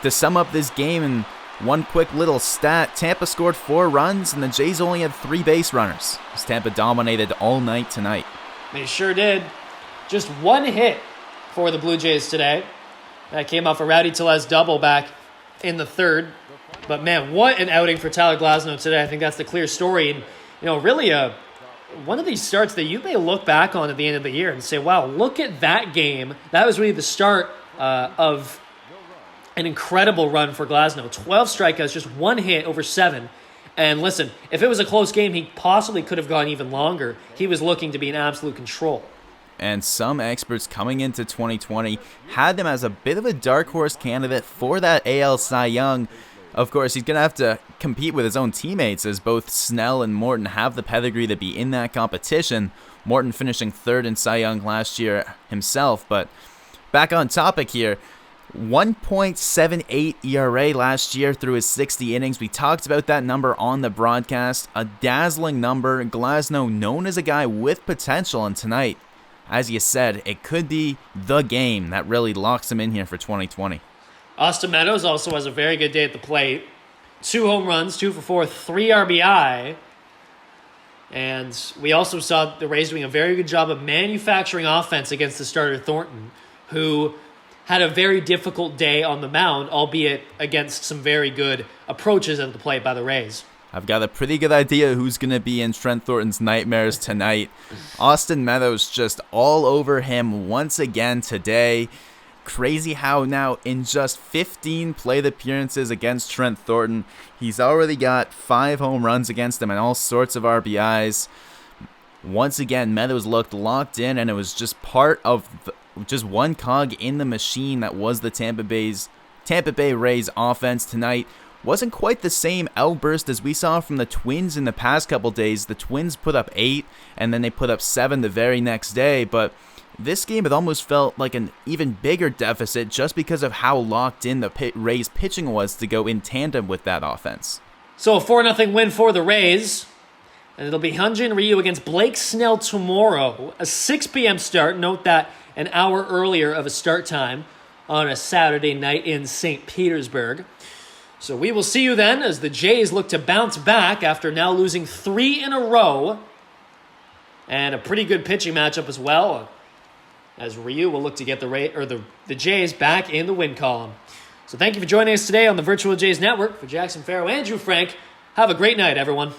to sum up this game in one quick little stat, Tampa scored 4 runs and the Jays only had 3 base runners, as Tampa dominated all night tonight. They sure did. Just 1 hit for the Blue Jays today. That came off a Rowdy Tellez double back in the 3rd. But man, what an outing for Tyler Glasnow today. I think that's the clear story. And, really one of these starts that you may look back on at the end of the year and say, wow, look at that game. That was really the start of an incredible run for Glasnow. 12 strikeouts, just 1 hit over 7. And listen, if it was a close game, he possibly could have gone even longer. He was looking to be in absolute control. And some experts coming into 2020 had him as a bit of a dark horse candidate for that AL Cy Young. Of course, he's going to have to compete with his own teammates, as both Snell and Morton have the pedigree to be in that competition. Morton finishing 3rd in Cy Young last year himself. But back on topic here, 1.78 ERA last year through his 60 innings. We talked about that number on the broadcast. A dazzling number. Glasnow known as a guy with potential, and tonight, as you said, it could be the game that really locks him in here for 2020. Austin Meadows also has a very good day at the plate. 2 home runs, 2 for 4, 3 RBI. And we also saw the Rays doing a very good job of manufacturing offense against the starter Thornton, who had a very difficult day on the mound, albeit against some very good approaches at the plate by the Rays. I've got a pretty good idea who's going to be in Trent Thornton's nightmares tonight. Austin Meadows just all over him once again today. Crazy how now in just 15 plate appearances against Trent Thornton, he's already got 5 home runs against him and all sorts of RBIs. Once again, Meadows looked locked in, and it was just part of just one cog in the machine that was the Tampa Bay Rays offense tonight. Wasn't quite the same outburst as we saw from the Twins in the past couple days. The Twins put up 8, and then they put up 7 the very next day, but this game, it almost felt like an even bigger deficit just because of how locked in the Rays pitching was to go in tandem with that offense. So a 4-0 win for the Rays. And it'll be Hyun-Jin Ryu against Blake Snell tomorrow. A 6 p.m. start. Note that an hour earlier of a start time on a Saturday night in St. Petersburg. So we will see you then as the Jays look to bounce back after now losing 3 in a row. And a pretty good pitching matchup as well, as Ryu will look to get the Jays back in the win column. So thank you for joining us today on the Virtual Jays Network. For Jackson Farough and Drew Frank, have a great night, everyone.